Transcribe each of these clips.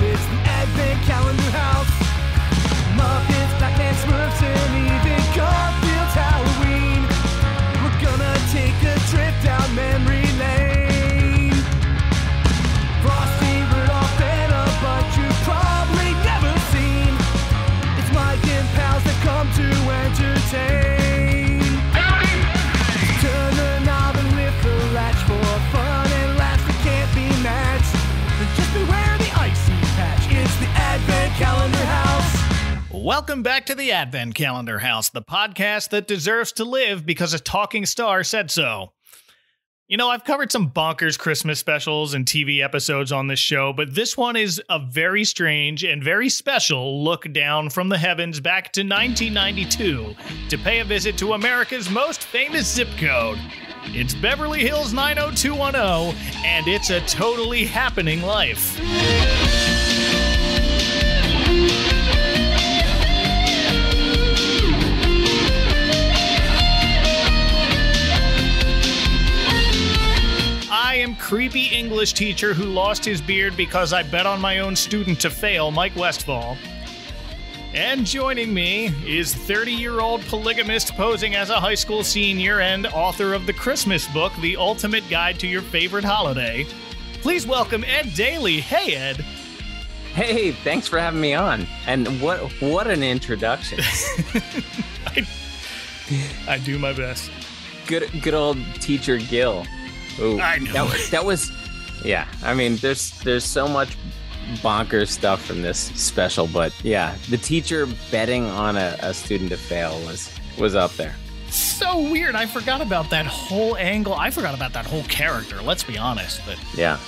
it's the Advent Calendar House. Muppets, Batman, Smurfs, and even Garfield's Halloween. We're gonna take a trip down memory lane. Frosty, Rudolph, and a bunch you've probably never seen. It's Mike and pals that come to entertain. Turn the knob and lift the latch for fun and laughs that can't be matched. But just beware the icy patch. It's the Advent Calendar House. Welcome back to the Advent Calendar House, the podcast that deserves to live because a talking star said so. You know, I've covered some bonkers Christmas specials and TV episodes on this show, but this one is a very strange and very special look down from the heavens back to 1992 to pay a visit to America's most famous zip code. It's Beverly Hills 90210, and it's a totally happening life. I am creepy English teacher who lost his beard because I bet on my own student to fail, Mike Westfall. And joining me is 30-year-old polygamist posing as a high school senior and author of the Christmas book, The Ultimate Guide to Your Favorite Holiday. Please welcome Ed Daly. Hey, Ed. Hey, thanks for having me on. And what an introduction. I do my best. Good old teacher Gil. Ooh, I know. That was, yeah. I mean, there's so much bonkers stuff from this special, but yeah, the teacher betting on a student to fail was up there. So weird. I forgot about that whole angle. I forgot about that whole character. Let's be honest. But yeah,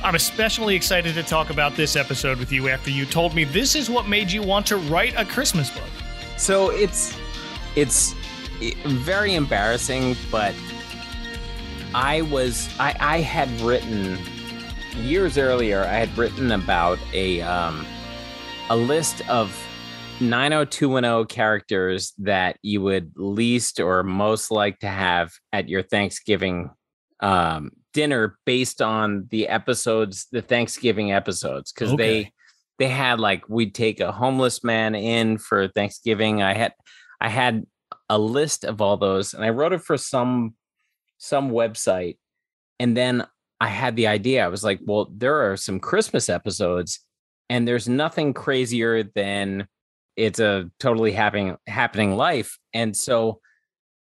I'm especially excited to talk about this episode with you after you told me this is what made you want to write a Christmas book. So it's very embarrassing, but I had written years earlier. I had written about a list of 90210 characters that you would least or most like to have at your Thanksgiving dinner based on the episodes, the Thanksgiving episodes, because they had, like, we'd take a homeless man in for Thanksgiving. I had a list of all those, and I wrote it for some website, and then I had the idea. I was like, well, there are some Christmas episodes, and there's nothing crazier than it's a totally happening life. And so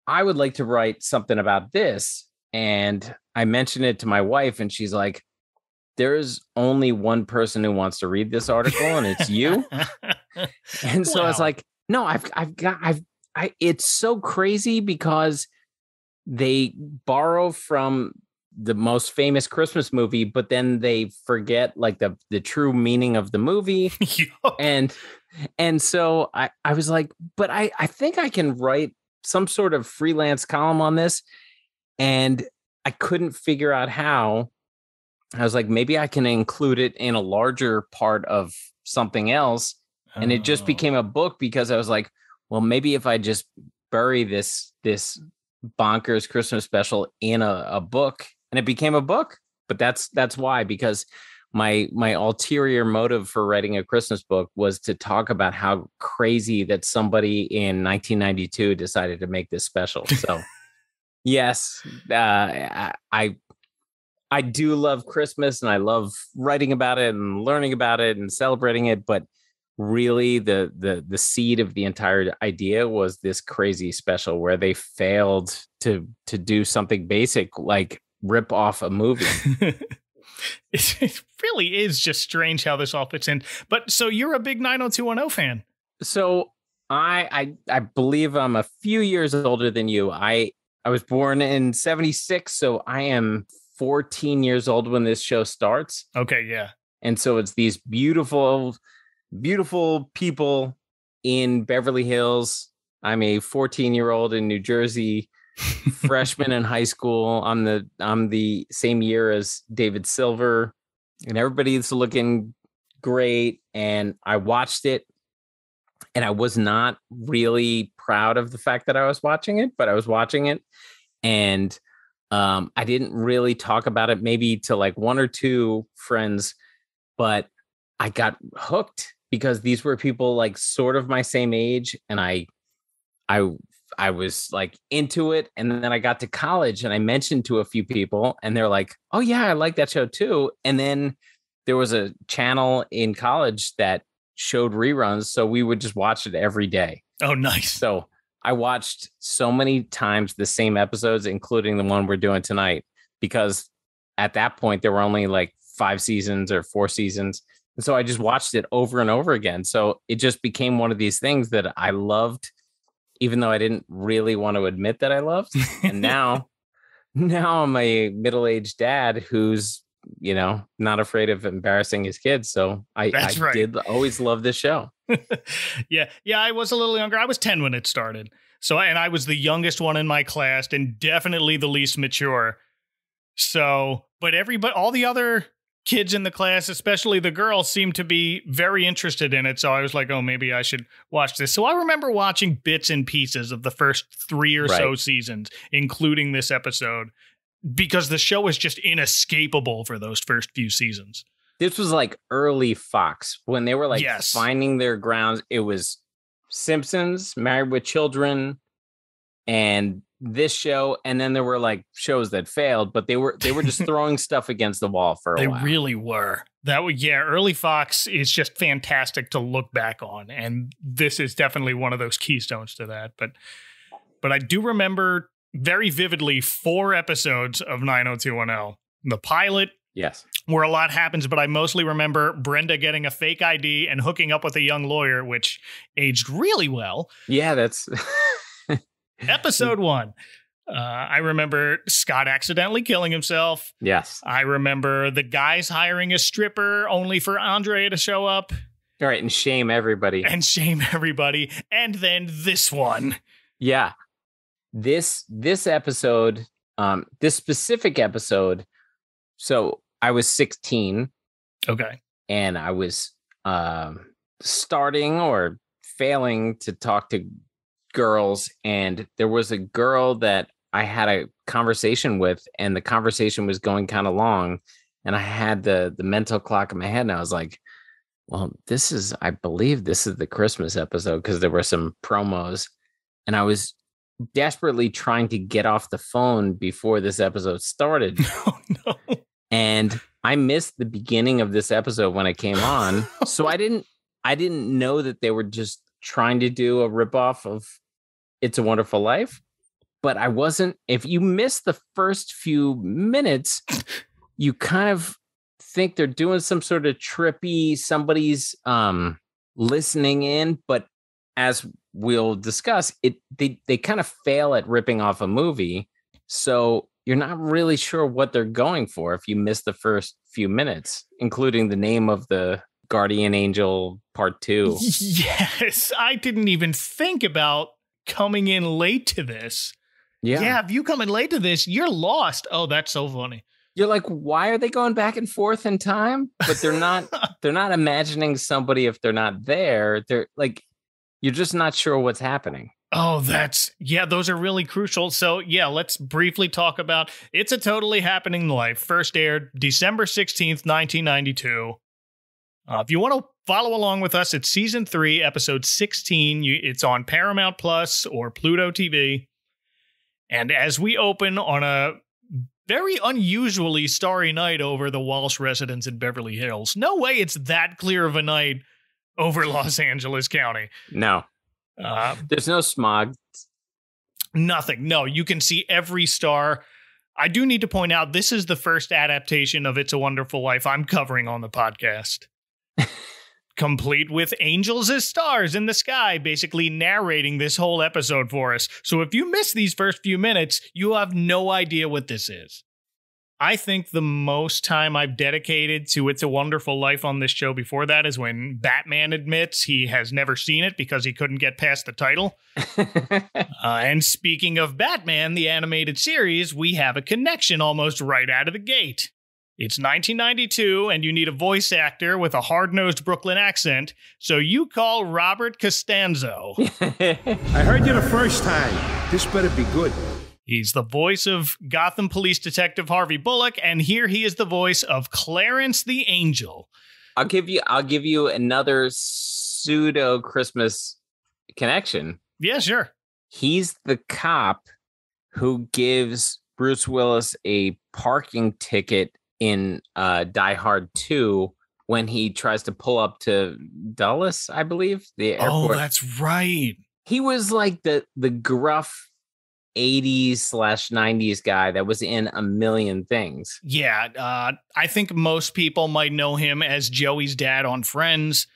I would like to write something about this. And I mentioned it to my wife, and she's like, there's only one person who wants to read this article, and it's you. And so I was like, no, it's so crazy because they borrow from the most famous Christmas movie, but then they forget, like, the true meaning of the movie. And so I was like, but I think I can write some sort of freelance column on this. And I couldn't figure out how. I was like, maybe I can include it in a larger part of something else. And it just became a book because I was like, well, maybe if I just bury this bonkers Christmas special in a book, and it became a book. But that's why, because my ulterior motive for writing a Christmas book was to talk about how crazy that somebody in 1992 decided to make this special. So yes, I do love Christmas, and I love writing about it and learning about it and celebrating it, but really the seed of the entire idea was this crazy special where they failed to do something basic like rip off a movie. It really is just strange how this all fits in. But so you're a big 90210 fan. So I believe I'm a few years older than you. I was born in 76, so I am 14 years old when this show starts. Okay, yeah. And so it's these beautiful people in Beverly Hills. I'm a 14-year-old in New Jersey, freshman in high school. I'm the same year as David Silver, and everybody's looking great. And I watched it, and I was not really proud of the fact that I was watching it, but I was watching it, and I didn't really talk about it maybe to like one or two friends, but I got hooked because these were people like sort of my same age, and I was like into it. And then I got to college and I mentioned to a few people and they're like, oh yeah, I like that show too. And then there was a channel in college that showed reruns. So we would just watch it every day. Oh, nice. So I watched so many times the same episodes, including the one we're doing tonight, because at that point there were only like 5 seasons or 4 seasons. And so I just watched it over and over again. So it just became one of these things that I loved, even though I didn't really want to admit that I loved. And now I'm a middle-aged dad who's, you know, not afraid of embarrassing his kids. So I did always love this show. Yeah. I was a little younger. I was 10 when it started. So, and I was the youngest one in my class and definitely the least mature. So, but all the other kids in the class, especially the girls, seemed to be very interested in it. So I was like, oh, maybe I should watch this. So I remember watching bits and pieces of the first 3 or so seasons, including this episode, because the show was just inescapable for those first few seasons. This was like early Fox when they were like finding their grounds. It was Simpsons, Married with Children, and this show. And then there were like shows that failed, but they were just throwing stuff against the wall for a while. They really were. Early Fox is just fantastic to look back on. And this is definitely one of those keystones to that. But I do remember very vividly 4 episodes of 90210. The pilot, yes, where a lot happens, but I mostly remember Brenda getting a fake ID and hooking up with a young lawyer, which aged really well. Yeah, that's episode 1. I remember Scott accidentally killing himself. Yes. I remember the guys hiring a stripper only for Andrea to show up. All right, and shame everybody. And then this one. Yeah. This episode, this specific episode, so I was 16. Okay. And I was starting or failing to talk to girls. And there was a girl that I had a conversation with, and the conversation was going kind of long. And I had the mental clock in my head, and I was like, well, I believe this is the Christmas episode, because there were some promos. And I was desperately trying to get off the phone before this episode started. Oh, no. And I missed the beginning of this episode when it came on. So I didn't know that they were just trying to do a ripoff of It's a Wonderful Life. But I wasn't. If you miss the first few minutes, you kind of think they're doing some sort of trippy, somebody's listening in. But as we'll discuss, they kind of fail at ripping off a movie. So you're not really sure what they're going for if you miss the first few minutes, including the name of the Guardian Angel Part 2. Yes, I didn't even think about coming in late to this. Yeah, if you come in late to this, you're lost. Oh, that's so funny. You're like, why are they going back and forth in time? But they're not imagining somebody if they're not there. They're like, you're just not sure what's happening. Oh, those are really crucial. So yeah, let's briefly talk about It's a Totally Happening Life. First aired December 16th, 1992. If you want to follow along with us, it's season 3, episode 16. It's on Paramount Plus or Pluto TV. And as we open on a very unusually starry night over the Walsh residence in Beverly Hills. No way it's that clear of a night over Los Angeles County. No. There's no smog. Nothing. No, you can see every star. I do need to point out, this is the first adaptation of It's a Wonderful Life I'm covering on the podcast. Complete with angels as stars in the sky, basically narrating this whole episode for us. So if you miss these first few minutes, you have no idea what this is. I think the most time I've dedicated to It's a Wonderful Life on this show before that is when Batman admits he has never seen it because he couldn't get past the title. And speaking of Batman, the animated series, we have a connection almost right out of the gate. It's 1992, and you need a voice actor with a hard-nosed Brooklyn accent, so you call Robert Costanzo. I heard you the first time. This better be good. He's the voice of Gotham Police Detective Harvey Bullock, and here he is the voice of Clarence the Angel. I'll give you another pseudo Christmas connection. Yeah, sure. He's the cop who gives Bruce Willis a parking ticket in Die Hard 2 when he tries to pull up to Dulles, I believe, the airport. Oh, that's right. He was like the gruff 80s/90s guy that was in a million things. Yeah, I think most people might know him as Joey's dad on Friends.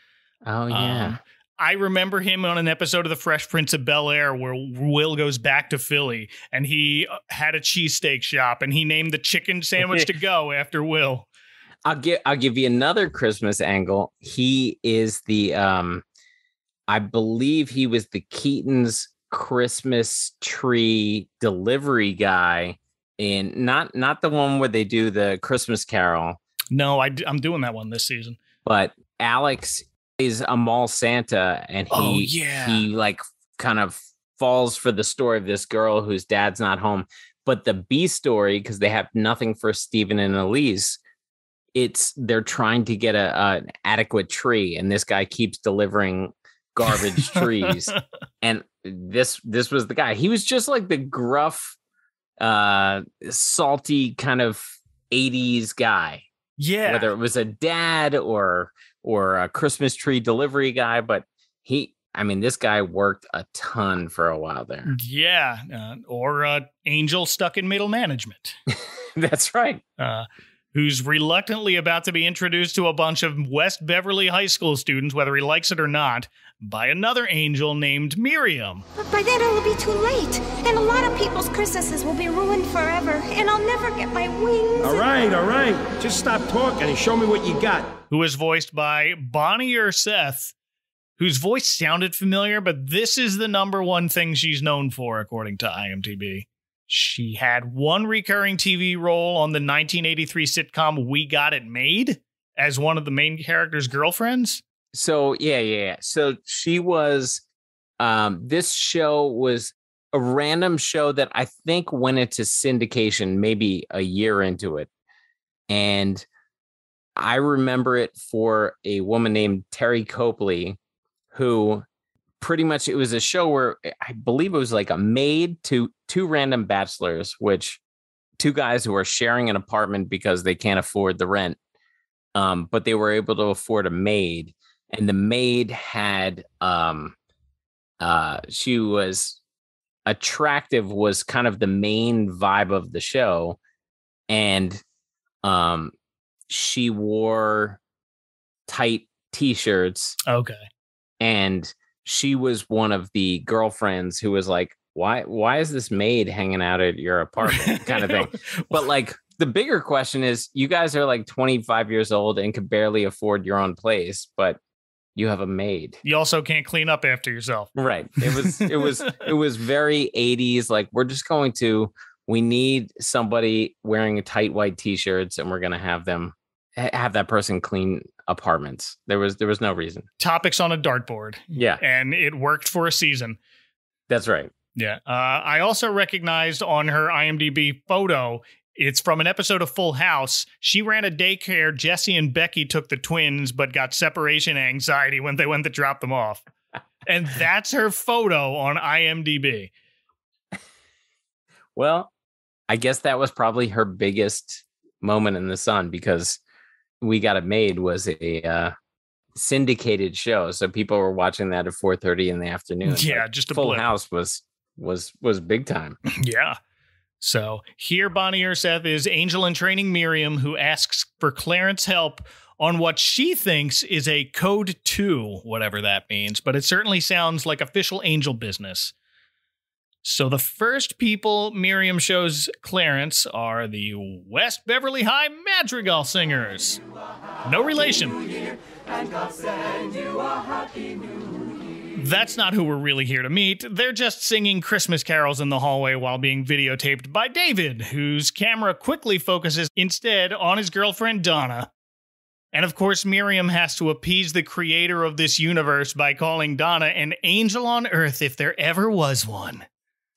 Oh, yeah. I remember him on an episode of The Fresh Prince of Bel-Air where Will goes back to Philly and he had a cheesesteak shop and he named the chicken sandwich to go after Will. I'll give you another Christmas angle. He is the I believe he was the Keaton's Christmas tree delivery guy in not the one where they do the Christmas Carol. No, I'm doing that one this season. But Alex is a mall Santa, and he like kind of falls for the story of this girl whose dad's not home. But the B story, because they have nothing for Stephen and Elise, they're trying to get an adequate tree, and this guy keeps delivering garbage trees. And this was the guy. He was just like the gruff, salty kind of 80s guy. Yeah. Whether it was a dad or a Christmas tree delivery guy, but this guy worked a ton for a while there. Yeah. Or Angel stuck in middle management. That's right. Who's reluctantly about to be introduced to a bunch of West Beverly High School students, whether he likes it or not, by another angel named Miriam. But by then it'll be too late, and a lot of people's Christmases will be ruined forever, and I'll never get my wings. All right. Just stop talking and show me what you got. Who is voiced by Bonnie Urseth, whose voice sounded familiar, but this is the number one thing she's known for, according to IMDb. She had one recurring TV role on the 1983 sitcom We Got It Made as one of the main character's girlfriends. So, yeah. So she was, this show was a random show that I think went into syndication maybe a year into it. And I remember it for a woman named Terry Copley, who pretty much, it was a show where I believe it was like a maid to two random bachelors, which two guys who are sharing an apartment because they can't afford the rent. But they were able to afford a maid, and the maid had, she was attractive, was kind of the main vibe of the show. And, she wore tight t-shirts. Okay. And she was one of the girlfriends who was like, why is this maid hanging out at your apartment kind of thing? But like the bigger question is, you guys are like 25 years old and could barely afford your own place, but you have a maid. You also can't clean up after yourself. Right. It was very 80s. Like, we need somebody wearing tight white t-shirts, and we're going to have that person clean apartments. There was no reason. Topics on a dartboard. Yeah. And it worked for a season. That's right. Yeah. I also recognized on her IMDb photo, it's from an episode of Full House. She ran a daycare. Jesse and Becky took the twins, but got separation anxiety when they went to drop them off. And that's her photo on IMDb. Well, I guess that was probably her biggest moment in the sun, because We Got It Made was a syndicated show, so people were watching that at 4:30 in the afternoon. Yeah, like, just a Full blip. House was big time. Yeah. So here Bonnie Urseth is Angel in Training Miriam, who asks for Clarence help on what she thinks is a Code 2, whatever that means, but it certainly sounds like official angel business. So the first people Miriam shows Clarence are the West Beverly High Madrigal Singers. No relation. That's not who we're really here to meet. They're just singing Christmas carols in the hallway while being videotaped by David, whose camera quickly focuses instead on his girlfriend Donna. And of course, Miriam has to appease the creator of this universe by calling Donna an angel on earth if there ever was one.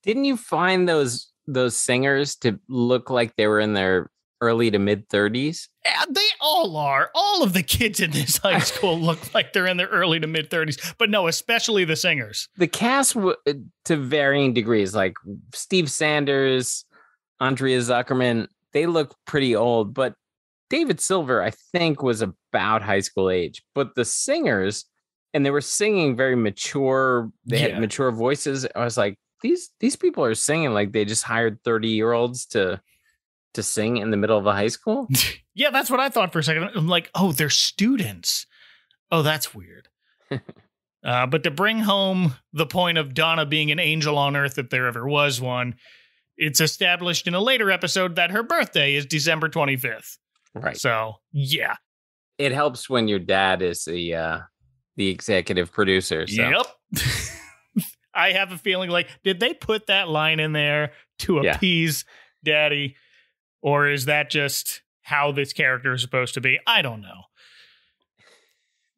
Didn't you find those singers to look like they were in their early to mid 30s. Yeah, they all are. All of the kids in this high school look like they're in their early to mid 30s. But no, especially the singers. The cast, to varying degrees, like Steve Sanders, Andrea Zuckerman, they look pretty old. But David Silver, I think, was about high school age. But the singers, and they were singing very mature. They had mature voices. I was like, these people are singing like they just hired 30-year-olds to sing in the middle of a high school. Yeah, that's what I thought for a second. I'm like, oh, they're students. Oh, that's weird. But to bring home the point of Donna being an angel on Earth, if there ever was one, it's established in a later episode that her birthday is December 25th. Right. So, yeah. It helps when your dad is the executive producer. So. Yep. I have a feeling like, did they put that line in there to appease Daddy? Or is that just how this character is supposed to be? I don't know.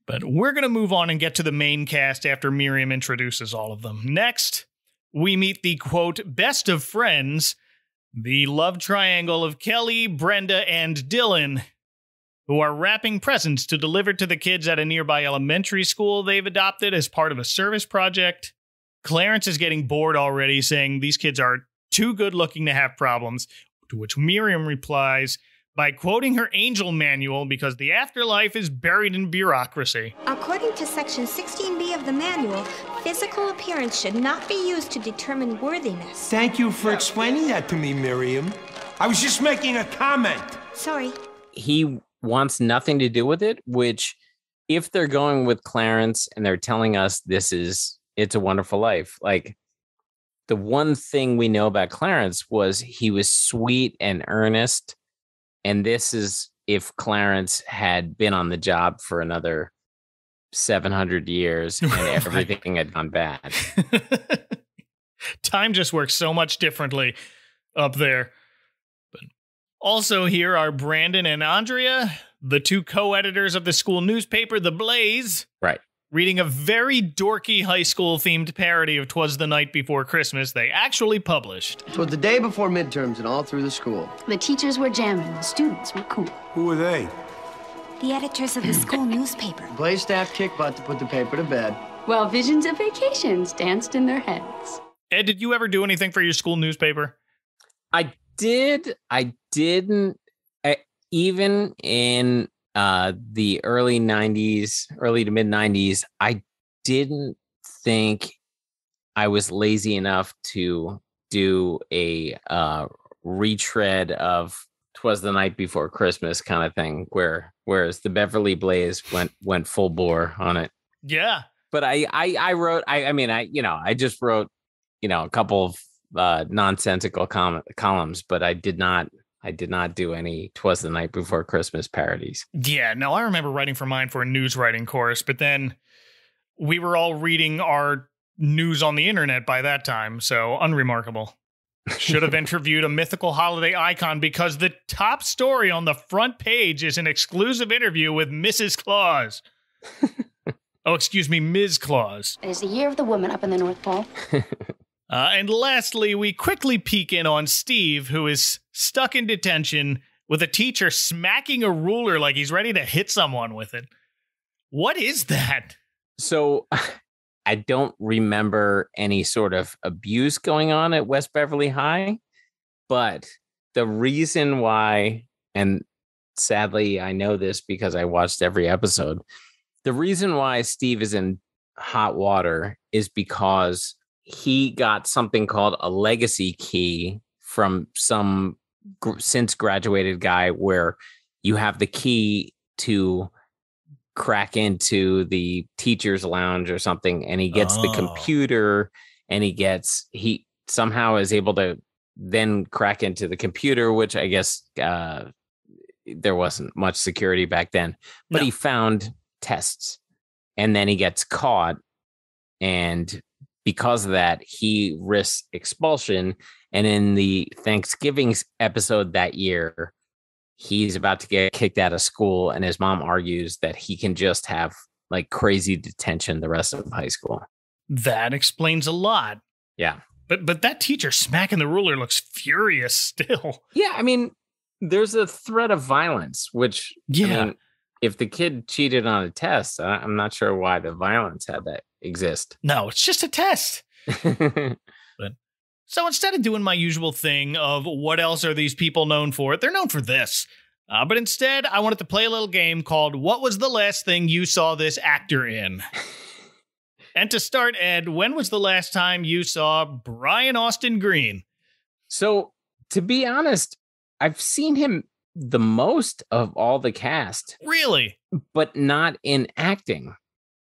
But we're going to move on and get to the main cast after Miriam introduces all of them. Next, we meet the, quote, best of friends, the love triangle of Kelly, Brenda, and Dylan, who are wrapping presents to deliver to the kids at a nearby elementary school they've adopted as part of a service project. Clarence is getting bored already, saying these kids are too good looking to have problems. To which Miriam replies by quoting her angel manual because the afterlife is buried in bureaucracy. According to Section 16B of the manual, physical appearance should not be used to determine worthiness. Thank you for explaining that to me, Miriam. I was just making a comment. Sorry. He wants nothing to do with it, which if they're going with Clarence and they're telling us It's a Wonderful Life, like, the one thing we know about Clarence was he was sweet and earnest. And this is if Clarence had been on the job for another 700 years and everything had gone bad. Time just works so much differently up there. But also here are Brandon and Andrea, the two co-editors of the school newspaper, The Blaze. Right. Reading a very dorky high school-themed parody of 'Twas the Night Before Christmas they actually published. It was the day before midterms and all through the school. The teachers were jamming, the students were cool. Who were they? The editors of the school newspaper. Blaze staff kicked butt to put the paper to bed. While visions of vacations danced in their heads. Ed, did you ever do anything for your school newspaper? I did. I didn't. Even in the early 90s, early to mid 90s, I didn't think I was lazy enough to do a retread of 'Twas the Night Before Christmas kind of thing, whereas the Beverly Blaze went full bore on it. Yeah. But I wrote, I just wrote, a couple of nonsensical columns, but I did not do any 'Twas the Night Before Christmas parodies. Yeah, no, I remember writing for mine for a news writing course, but then we were all reading our news on the internet by that time, so unremarkable. Should have interviewed a mythical holiday icon because the top story on the front page is an exclusive interview with Mrs. Claus. Oh, excuse me, Ms. Claus. It is the year of the woman up in the North Pole. And lastly, we quickly peek in on Steve, who is stuck in detention with a teacher smacking a ruler like he's ready to hit someone with it. What is that? So I don't remember any sort of abuse going on at West Beverly High, but the reason why, and sadly I know this because I watched every episode, the reason why Steve is in hot water is because he got something called a legacy key from some since graduated guy where you have the key to crack into the teacher's lounge or something, and he gets the computer, and he somehow is able to then crack into the computer, which I guess there wasn't much security back then, but he found tests, and then he gets caught, and because of that, he risks expulsion. And in the Thanksgiving episode that year, he's about to get kicked out of school, and his mom argues that he can just have like crazy detention the rest of high school. That explains a lot. Yeah. But that teacher smacking the ruler looks furious still. Yeah, I mean, there's a threat of violence, which, I mean, if the kid cheated on a test, I'm not sure why the violence had to exist. No, it's just a test. So instead of doing my usual thing of what else are these people known for, they're known for this. But instead, I wanted to play a little game called What Was the Last Thing You Saw This Actor In? And to start, Ed, when was the last time you saw Brian Austin Green? So, to be honest, I've seen him the most of all the cast. Really? But not in acting.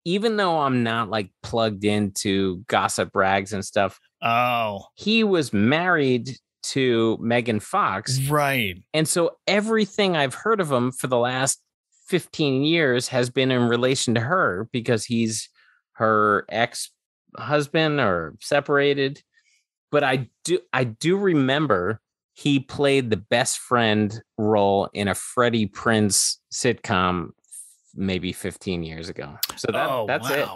Even though I'm not like plugged into gossip rags and stuff. Oh. He was married to Megan Fox. Right. And so everything I've heard of him for the last 15 years has been in relation to her because he's her ex-husband or separated. But I do remember he played the best friend role in a Freddie Prinze sitcom maybe 15 years ago. So that's it.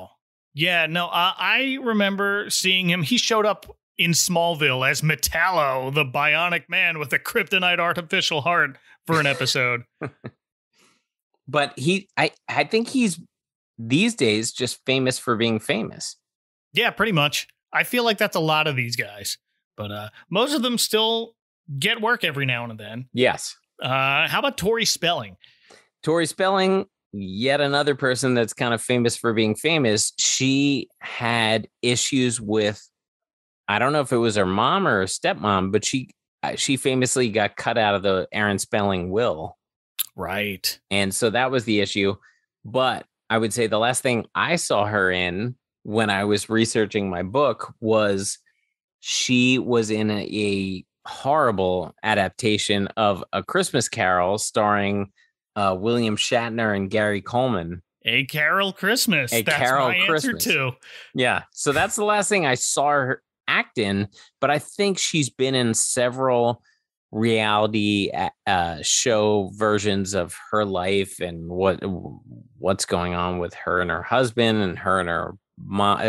Yeah, no, I remember seeing him. He showed up in Smallville as Metallo, the bionic man with a kryptonite artificial heart for an episode. But I think he's these days just famous for being famous. Yeah, pretty much. I feel like that's a lot of these guys. But most of them still get work every now and then. Yes. How about Tori Spelling? Tori Spelling, yet another person that's kind of famous for being famous. She had issues with, I don't know if it was her mom or her stepmom, but she famously got cut out of the Aaron Spelling will. Right. And so that was the issue. But I would say the last thing I saw her in when I was researching my book was she was in a horrible adaptation of A Christmas Carol starring William Shatner and Gary Coleman. A Carol Christmas. That's Carol my Christmas. Answer too. Yeah. So that's the last thing I saw her act in, but I think she's been in several reality show versions of her life and what's going on with her and her husband and her mom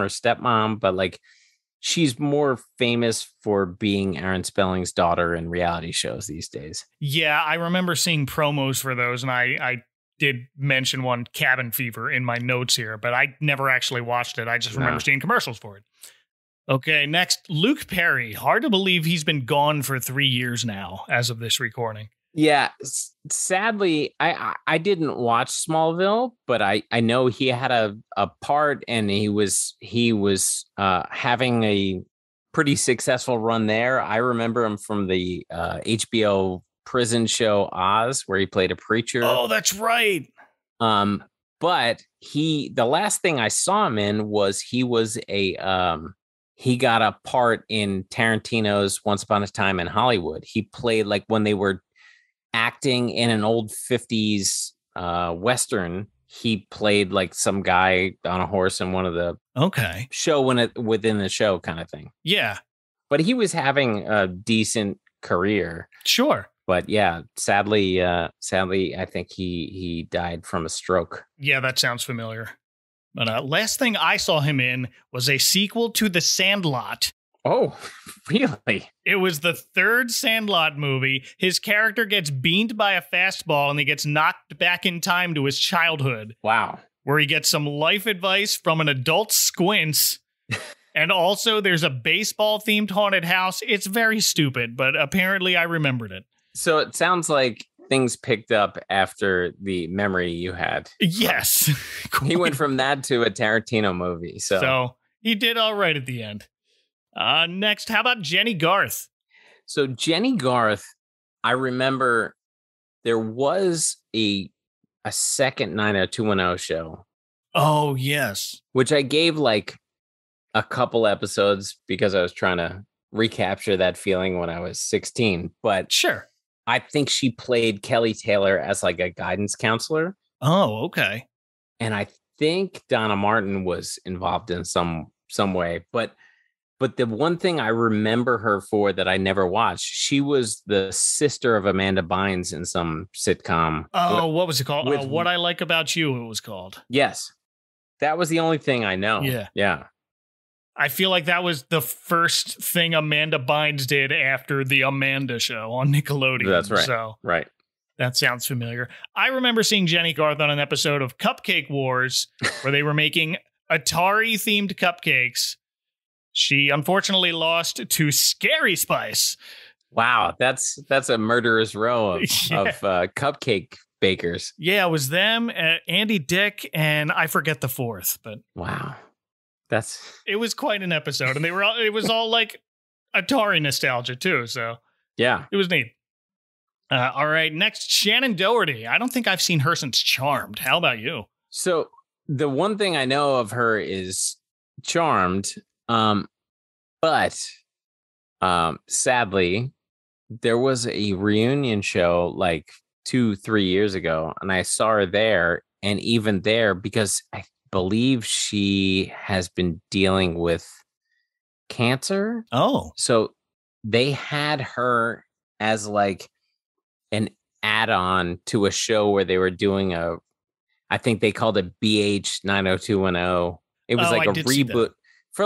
or stepmom. But like, she's more famous for being Aaron Spelling's daughter in reality shows these days. Yeah, I remember seeing promos for those, and I did mention one, Cabin Fever, in my notes here, but I never actually watched it. I just remember seeing commercials for it. Okay, next, Luke Perry. Hard to believe he's been gone for 3 years now, as of this recording. Yeah, sadly, I didn't watch Smallville, but I know he had a part, and he was having a pretty successful run there. I remember him from the HBO prison show Oz, where he played a preacher. Oh, that's right. But the last thing I saw him in was he got a part in Tarantino's Once Upon a Time in Hollywood. He played like when they were acting in an old 50s Western. He played like some guy on a horse in one of the show within the show kind of thing. Yeah. But he was having a decent career. Sure. But yeah, sadly, I think he died from a stroke. Yeah, that sounds familiar. But last thing I saw him in was a sequel to The Sandlot. Oh, really? It was the third Sandlot movie. His character gets beamed by a fastball and he gets knocked back in time to his childhood. Wow. Where he gets some life advice from an adult squints. And also there's a baseball-themed haunted house. It's very stupid, but apparently I remembered it. So it sounds like things picked up after the memory you had. Yes. He went from that to a Tarantino movie. So he did all right at the end. Next, how about Jenny Garth? So Jenny Garth, I remember there was a second 90210 show. Oh, yes. Which I gave like a couple episodes because I was trying to recapture that feeling when I was 16. But sure. I think she played Kelly Taylor as like a guidance counselor. Oh, okay. And I think Donna Martin was involved in some way. But the one thing I remember her for that I never watched, she was the sister of Amanda Bynes in some sitcom. Oh, what was it called? What I Like About You, it was called. Yes. That was the only thing I know. Yeah. Yeah. I feel like that was the first thing Amanda Bynes did after the Amanda Show on Nickelodeon. That's right. So Right. that sounds familiar. I remember seeing Jenny Garth on an episode of Cupcake Wars where they were making Atari-themed cupcakes. She unfortunately lost to Scary Spice. Wow, that's a murderous row of cupcake bakers. Yeah, it was them, Andy Dick, and I forget the fourth, but Wow. it was quite an episode, and it was all like Atari nostalgia too, so Yeah. it was neat. All right, next, Shannon Doherty. I don't think I've seen her since Charmed. How about you? So the one thing I know of her is Charmed, but sadly, there was a reunion show like 2-3 years ago, and I saw her there. And even there, because I believe she has been dealing with cancer. Oh, So they had her as like an add-on to a show where they were doing I think they called it BH 90210. It was like I a did see that. reboot for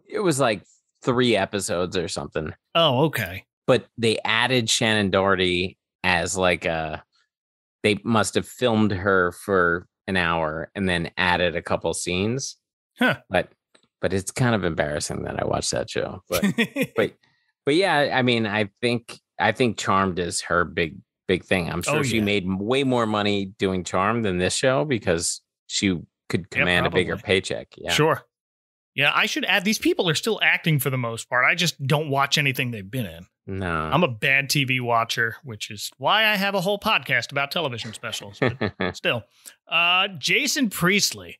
it was like 3 episodes or something. Oh, okay. But they added Shannon Doherty as like they must have filmed her for an hour and then added a couple scenes. Huh. But it's kind of embarrassing that I watched that show. But but yeah, I mean, I think Charmed is her big thing. I'm sure she made way more money doing Charmed than this show because she could command a bigger paycheck. Yeah. Sure. Yeah, I should add, these people are still acting for the most part. I just don't watch anything they've been in. No. I'm a bad TV watcher, which is why I have a whole podcast about television specials. But still. Jason Priestley.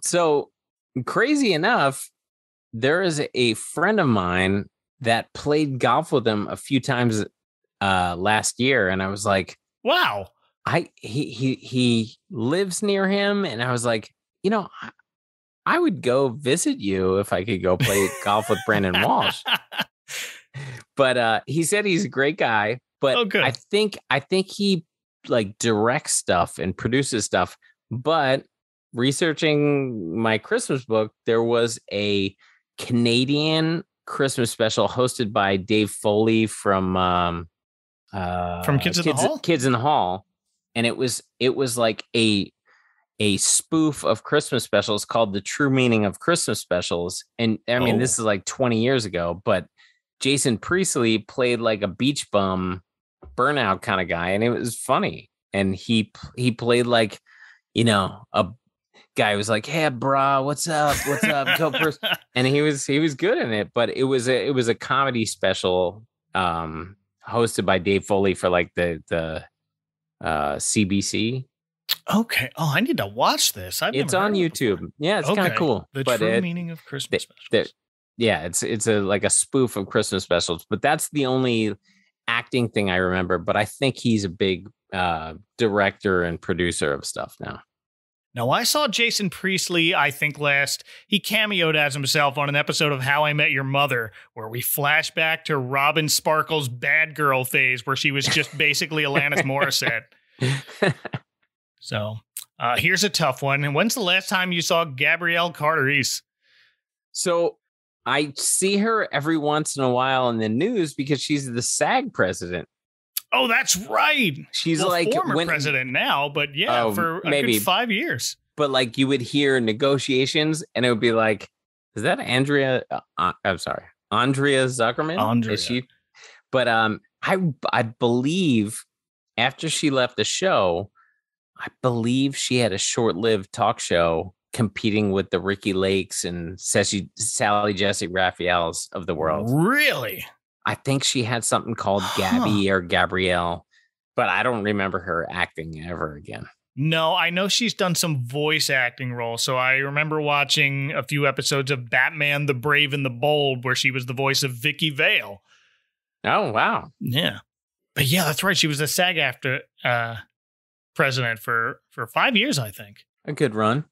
So crazy enough, there is a friend of mine that played golf with him a few times last year, and I was like, wow. He lives near him, and I was like, I would go visit you if I could go play golf with Brandon Walsh. But he said he's a great guy. But I think he like directs stuff and produces stuff. But researching my Christmas book, there was a Canadian Christmas special hosted by Dave Foley from Kids in the Hall? Kids in the Hall. And it was like a spoof of Christmas specials called The True Meaning of Christmas Specials. And I mean, this is like 20 years ago, but Jason Priestley played like a beach bum burnout kind of guy. And it was funny. And he played like, a guy who was like, hey, brah, what's up? Go first. And he was good in it, but it was a comedy special hosted by Dave Foley for like the CBC. Okay. Oh, I need to watch this. It's on YouTube. Yeah, it's kind of cool. The True Meaning of Christmas Specials. Yeah, it's like a spoof of Christmas specials, but that's the only acting thing I remember. But I think he's a big director and producer of stuff now. Now, I saw Jason Priestley, I think he cameoed as himself on an episode of How I Met Your Mother, where we flash back to Robin Sparkle's bad girl phase, where she was just basically Alanis Morissette. So here's a tough one. And when's the last time you saw Gabrielle Carter-Reese? So I see her every once in a while in the news because she's the SAG president. Oh, that's right. She's like former president now, but for a good 5 years. But like you would hear negotiations and it would be like, is that Andrea? I'm sorry, Andrea Zuckerman? Andrea. Is she? But I believe after she left the show, I believe she had a short-lived talk show competing with the Ricky Lakes and Sally Jesse Raphaels of the world. Really? I think she had something called Gabby or Gabrielle, but I don't remember her acting ever again. No, I know she's done some voice acting roles. So I remember watching a few episodes of Batman the Brave and the Bold, where she was the voice of Vicky Vale. Oh, wow. Yeah. But yeah, that's right. She was the SAG-AFTRA president for 5 years, I think. A good run.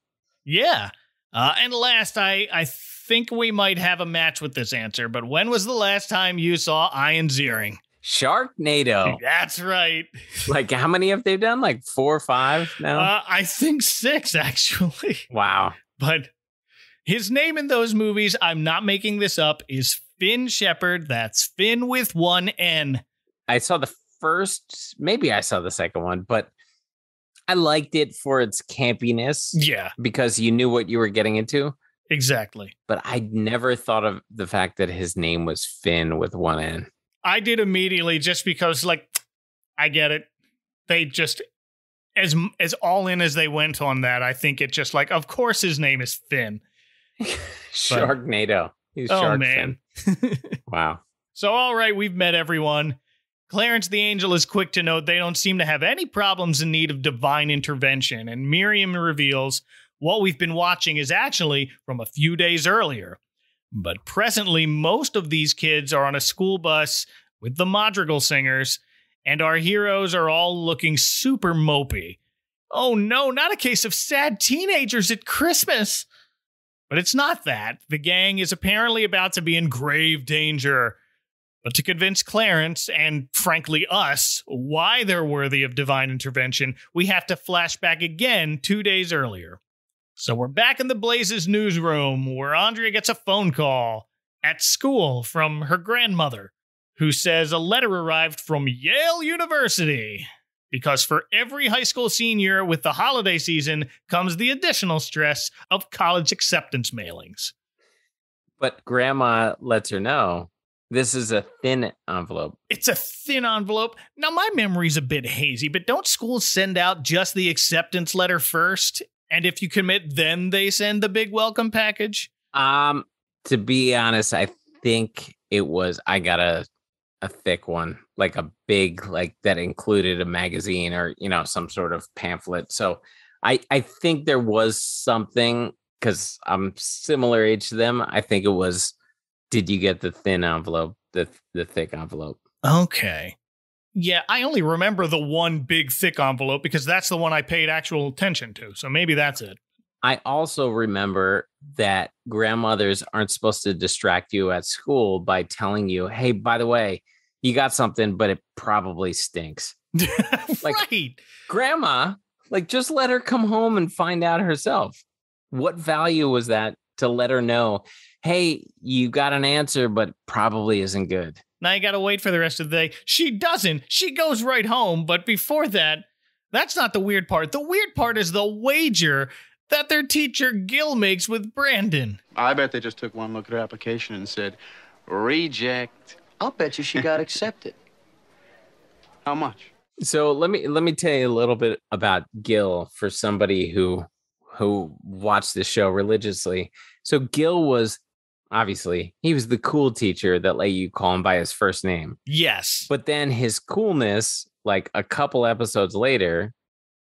Yeah. And last, I think we might have a match with this answer, but when was the last time you saw Ian Ziering? Sharknado. That's right. Like, how many have they done? Like 4 or 5 now? I think 6, actually. Wow. But His name in those movies, I'm not making this up, is Finn Shepard. That's Finn with one N. I saw the first, maybe I saw the second one, but I liked it for its campiness. Yeah, because you knew what you were getting into. exactly. But I never thought of the fact that his name was Finn with one N. I did immediately just because, like, I get it. They just, as all in as they went on that, I think it just like, of course his name is Finn. Sharknado. He's Shark Fin. Wow. So, all right, we've met everyone. Clarence the Angel is quick to note they don't seem to have any problems in need of divine intervention, and Miriam reveals what we've been watching is actually from a few days earlier. But presently, most of these kids are on a school bus with the Madrigal Singers, and our heroes are all looking super mopey. Oh no, not a case of sad teenagers at Christmas! But it's not that. The gang is apparently about to be in grave danger. But to convince Clarence, and frankly us, why they're worthy of divine intervention, we have to flash back again 2 days earlier. So we're back in the Blazes newsroom, where Andrea gets a phone call at school from her grandmother, who says a letter arrived from Yale University. Because for every high school senior with the holiday season comes the additional stress of college acceptance mailings. But Grandma lets her know this is a thin envelope. It's a thin envelope. Now, my memory's a bit hazy, but don't schools send out just the acceptance letter first? And if you commit, then they send the big welcome package? To be honest, I think it was, I got a thick one, like a big, like that included a magazine or, you know, some sort of pamphlet. So I think there was something, because I'm similar age to them. I think it was, did you get the thin envelope, the thick envelope? Okay. Yeah, I only remember the one big thick envelope because that's the one I paid actual attention to. So maybe that's it. I also remember that grandmothers aren't supposed to distract you at school by telling you, hey, by the way, you got something, but it probably stinks. Like, right. Grandma, like, just let her come home and find out herself. What value was that to let her know, hey, you got an answer, but probably isn't good? Now you got to wait for the rest of the day. She doesn't. She goes right home. But before that, that's not the weird part. The weird part is the wager that their teacher Gil makes with Brandon. I bet they just took one look at her application and said, reject. I'll bet you she got accepted. How much? So let me tell you a little bit about Gil for somebody who watched the show religiously. So Gil was, obviously, he was the cool teacher that let you call him by his first name. Yes. But then his coolness, like a couple episodes later,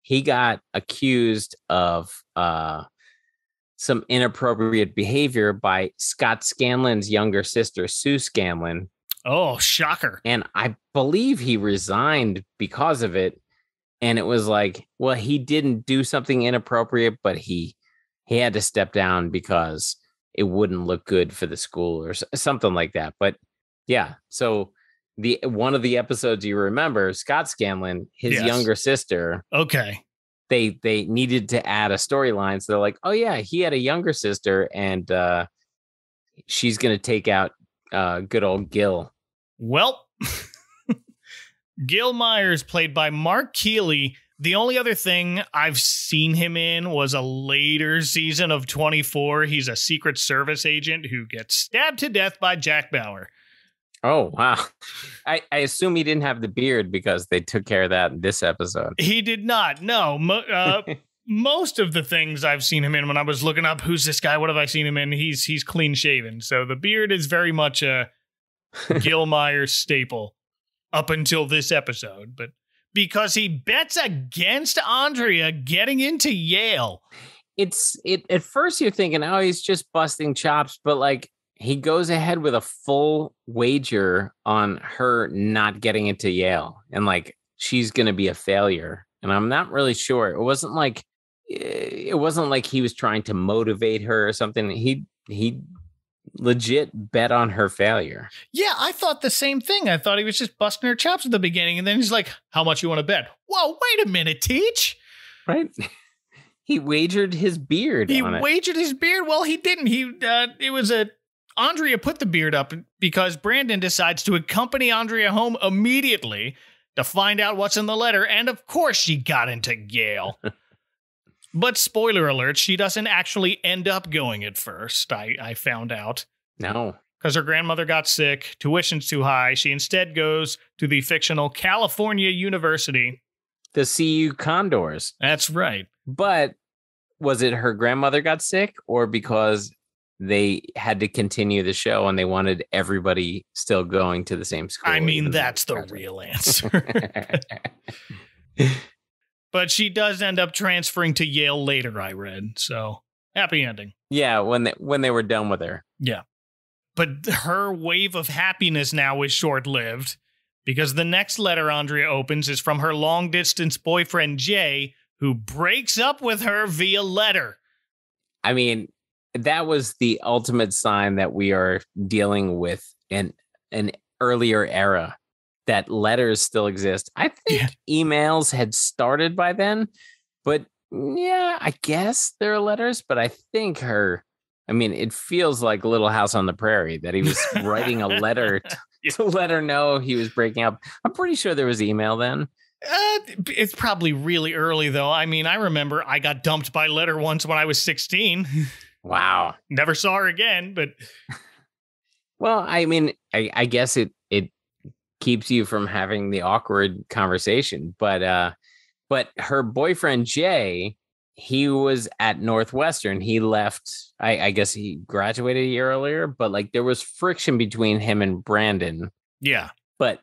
he got accused of some inappropriate behavior by Scott Scanlon's younger sister, Sue Scanlon. Oh, shocker. And I believe he resigned because of it. And it was like, well, he didn't do something inappropriate, but he had to step down because it wouldn't look good for the school or something like that. But yeah, so one of the episodes you remember, Scott Scanlon, his younger sister. Okay. They needed to add a storyline. So they're like, oh yeah, he had a younger sister and she's going to take out good old Gil. Well, Gil Myers, played by Mark Keeley. The only other thing I've seen him in was a later season of 24. He's a Secret Service agent who gets stabbed to death by Jack Bauer. Oh, wow. I assume he didn't have the beard because they took care of that in this episode. He did not. No. Most of the things I've seen him in, when I was looking up, who's this guy? What have I seen him in? He's clean shaven. So the beard is very much a Gil Myers staple up until this episode. But because he bets against Andrea getting into Yale. At first you're thinking, oh, he's just busting chops, but like he goes ahead with a full wager on her not getting into Yale and like she's going to be a failure. And I'm not really sure. It wasn't like he was trying to motivate her or something. He legit bet on her failure. Yeah, I thought the same thing. I thought he was just busting her chops at the beginning. And then he's like, how much you want to bet? Whoa, wait a minute, Teach. Right. He wagered his beard on it. He wagered his beard? Well, he didn't. Andrea put the beard up because Brandon decides to accompany Andrea home immediately to find out what's in the letter. And of course she got into Yale. But spoiler alert, she doesn't actually end up going at first, I found out. No. Because her grandmother got sick, tuition's too high. She instead goes to the fictional California University. The CU Condors. That's right. But was it her grandmother got sick or because they had to continue the show and they wanted everybody still going to the same school? I mean, that's the real answer. But she does end up transferring to Yale later, I read. So, happy ending. Yeah, when they were done with her. Yeah. But her wave of happiness now is short-lived because the next letter Andrea opens is from her long-distance boyfriend, Jay, who breaks up with her via letter. I mean, that was the ultimate sign that we are dealing with an earlier era, that letters still exist. I think emails had started by then, but yeah, I guess there are letters, but I think it feels like Little House on the Prairie that he was writing a letter to let her know he was breaking up. I'm pretty sure there was email then. It's probably really early, though. I mean, I remember I got dumped by letter once when I was 16. Wow. Never saw her again, but... Well, I mean, I guess it keeps you from having the awkward conversation. But her boyfriend, Jay, he was at Northwestern. He left, I guess he graduated a year earlier, but like there was friction between him and Brandon. Yeah. But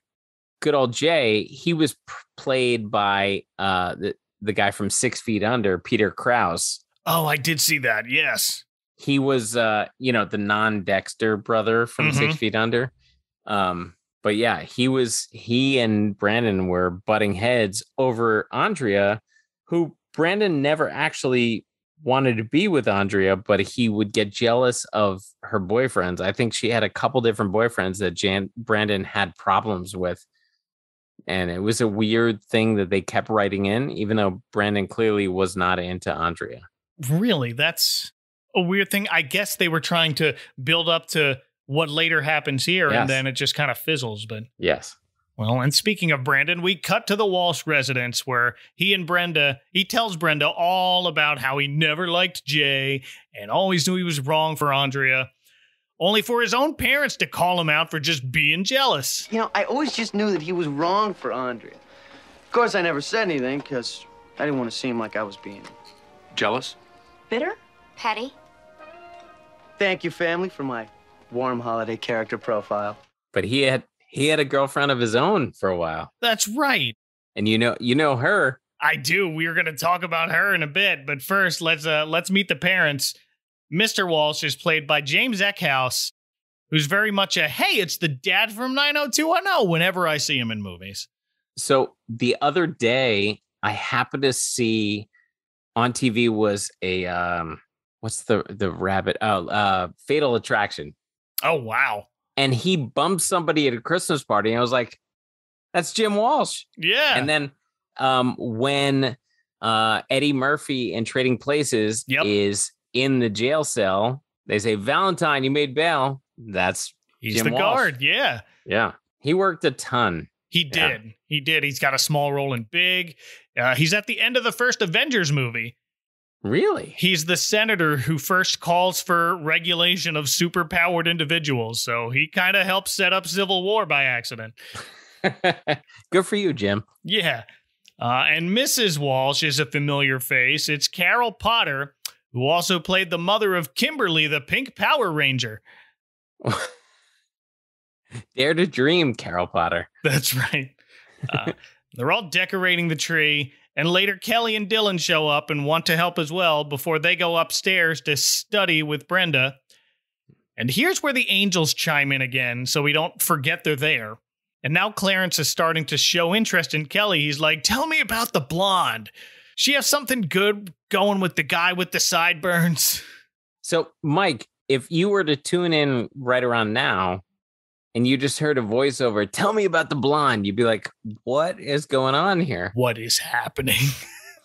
good old Jay, he was played by the guy from 6 Feet Under, Peter Krause. Oh, I did see that. Yes. He was, the non-Dexter brother from 6 Feet Under. But yeah, he and Brandon were butting heads over Andrea, who Brandon never actually wanted to be with Andrea, but he would get jealous of her boyfriends. I think she had a couple different boyfriends that Brandon had problems with. And it was a weird thing that they kept writing in, even though Brandon clearly was not into Andrea. Really? That's a weird thing. I guess they were trying to build up to what later happens here, and then it just kind of fizzles. But yes. Well, and speaking of Brandon, we cut to the Walsh residence where he tells Brenda all about how he never liked Jay and always knew he was wrong for Andrea, only for his own parents to call him out for just being jealous. You know, I always just knew that he was wrong for Andrea. Of course, I never said anything because I didn't want to seem like I was being Jealous? Bitter? Petty? Thank you, family, for my warm holiday character profile. But he had a girlfriend of his own for a while. That's right. And you know her. I do. We are going to talk about her in a bit, but first let's meet the parents. Mr. Walsh is played by James Eckhouse, who's very much a, hey, it's the dad from 90210 whenever I see him in movies. So the other day, I happened to see on TV was a, what's the rabbit? Fatal Attraction. Oh, wow. And he bumped somebody at a Christmas party. And I was like, that's Jim Walsh. Yeah. And then when Eddie Murphy in Trading Places is in the jail cell, they say, Valentine, you made bail. He's Jim the Walsh. guard. Yeah. Yeah. He worked a ton. He did. Yeah. He did. He's got a small role in Big. He's at the end of the first Avengers movie. Really? He's the senator who first calls for regulation of superpowered individuals. So he kind of helped set up Civil War by accident. Good for you, Jim. Yeah. And Mrs. Walsh is a familiar face. It's Carol Potter, who also played the mother of Kimberly, the Pink Power Ranger. Dare to dream, Carol Potter. That's right. They're all decorating the tree, and later Kelly and Dylan show up and want to help as well before they go upstairs to study with Brenda. And here's where the angels chime in again, so we don't forget they're there. And now Clarence is starting to show interest in Kelly. He's like, tell me about the blonde. She has something good going with the guy with the sideburns. So, Mike, if you were to tune in right around now, and you just heard a voiceover, tell me about the blonde, you'd be like, what is going on here? What is happening?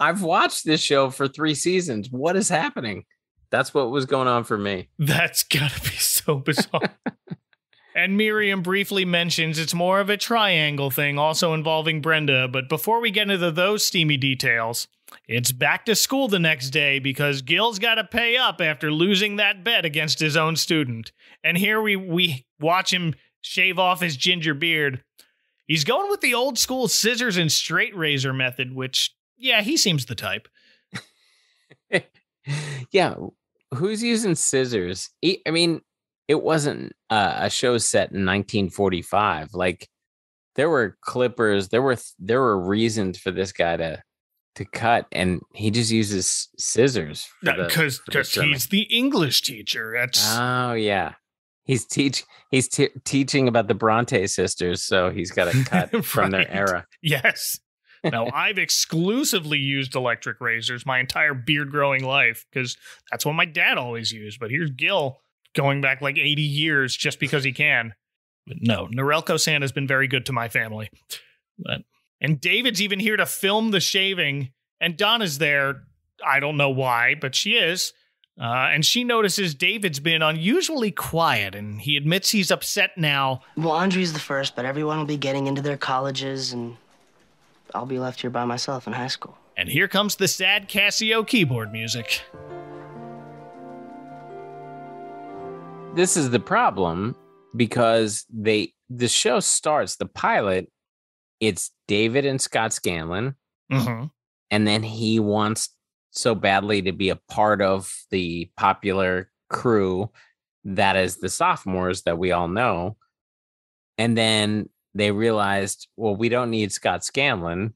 I've watched this show for 3 seasons. What is happening? That's what was going on for me. That's gotta be so bizarre. And Miriam briefly mentions it's more of a triangle thing, also involving Brenda. But before we get into those steamy details, it's back to school the next day because Gil's got to pay up after losing that bet against his own student. And here we watch him shave off his ginger beard. He's going with the old school scissors and straight razor method, which, yeah, he seems the type. Yeah, who's using scissors? I mean, it wasn't a show set in 1945. Like, there were clippers, there were reasons for this guy to cut, and he just uses scissors because he's the English teacher. Oh yeah, he's teaching about the Bronte sisters, so he's got to cut right. from their era. Yes. Now, I've exclusively used electric razors my entire beard growing life because that's what my dad always used. But here's Gil going back like 80 years just because he can. But no, Norelco Sand has been very good to my family. And David's even here to film the shaving. And Donna's there. I don't know why, but she is. And she notices David's been unusually quiet, and he admits he's upset now. Well, Andre's the first, but everyone will be getting into their colleges, and I'll be left here by myself in high school. And here comes the sad Casio keyboard music. This is the problem because the show starts, the pilot, it's David and Scott Scanlon. Mm-hmm. And then he wants so badly to be a part of the popular crew that is the sophomores that we all know. And then they realized, well, we don't need Scott Scanlon.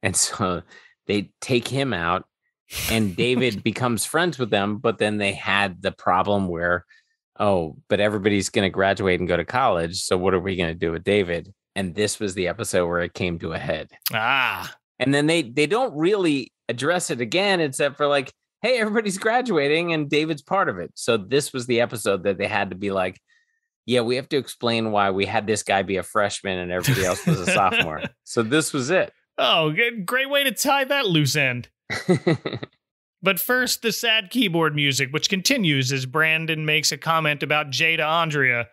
And so they take him out, and David becomes friends with them. But then they had the problem where, oh, but everybody's going to graduate and go to college. So what are we going to do with David? And this was the episode where it came to a head. Ah. And then they don't really address it again, except for like, hey, everybody's graduating and David's part of it. So this was the episode that they had to be like, yeah, we have to explain why we had this guy be a freshman and everybody else was a sophomore. So this was it. Oh, great way to tie that loose end. But first, the sad keyboard music, which continues as Brandon makes a comment about Jay to Andrea,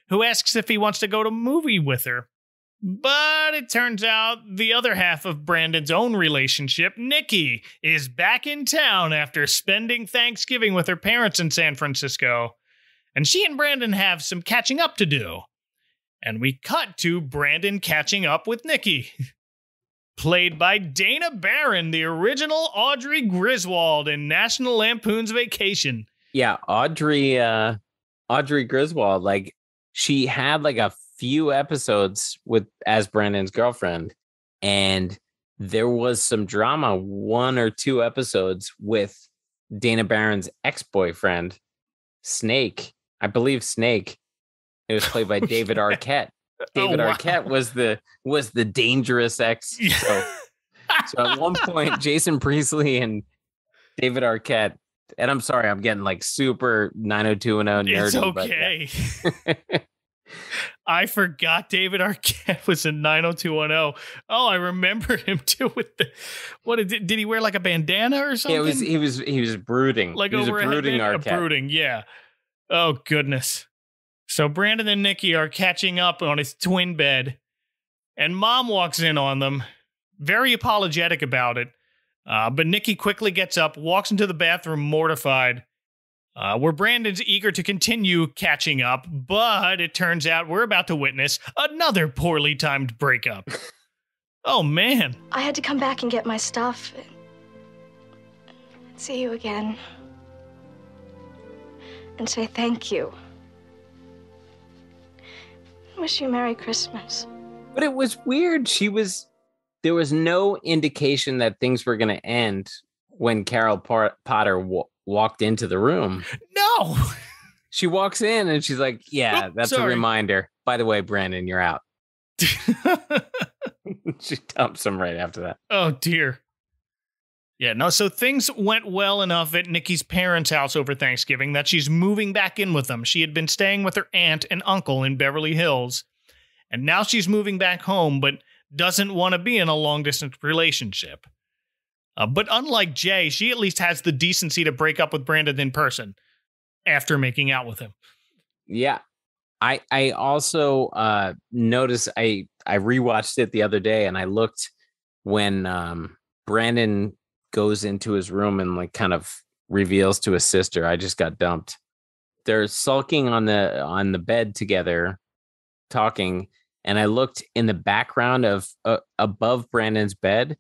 who asks if he wants to go to a movie with her. But it turns out the other half of Brandon's own relationship, Nikki, is back in town after spending Thanksgiving with her parents in San Francisco. And she and Brandon have some catching up to do. And we cut to Brandon catching up with Nikki. Played by Dana Barron, the original Audrey Griswold in National Lampoon's Vacation. Yeah, Audrey Griswold, like, she had like a few episodes as Brandon's girlfriend, and there was some drama 1 or 2 episodes with Dana Barron's ex-boyfriend, Snake. I believe Snake. It was played by David Arquette. David Arquette was the dangerous ex. So at one point, Jason Priestley and David Arquette, and I'm sorry, I'm getting like super 90210 nerdy. It's okay. But, yeah. I forgot David Arquette was in 90210. Oh, I remember him too with the did he wear like a bandana or something? Yeah, he was brooding. Like he was over a brooding Arquette. Brooding, yeah. Oh goodness. So Brandon and Nikki are catching up on his twin bed, and Mom walks in on them, very apologetic about it. But Nikki quickly gets up, walks into the bathroom mortified, where Brandon's eager to continue catching up, but it turns out we're about to witness another poorly timed breakup. Oh, man. I had to come back and get my stuff. See you again. And say thank you. Wish you Merry Christmas. But it was weird. There was no indication that things were going to end when Carol Potter walked into the room. No. She walks in and she's like, yeah, that's a reminder. By the way, Brandon, you're out. She dumps him right after that. Oh, dear. Yeah, no, so things went well enough at Nikki's parents' house over Thanksgiving that she's moving back in with them. She had been staying with her aunt and uncle in Beverly Hills, and now she's moving back home, but doesn't want to be in a long-distance relationship. But unlike Jay, she at least has the decency to break up with Brandon in person after making out with him. Yeah. I also noticed, I rewatched it the other day, and I looked when Brandon goes into his room and like kind of reveals to his sister, I just got dumped. They're sulking on the bed together, talking, and I looked in the background of above Brandon's bed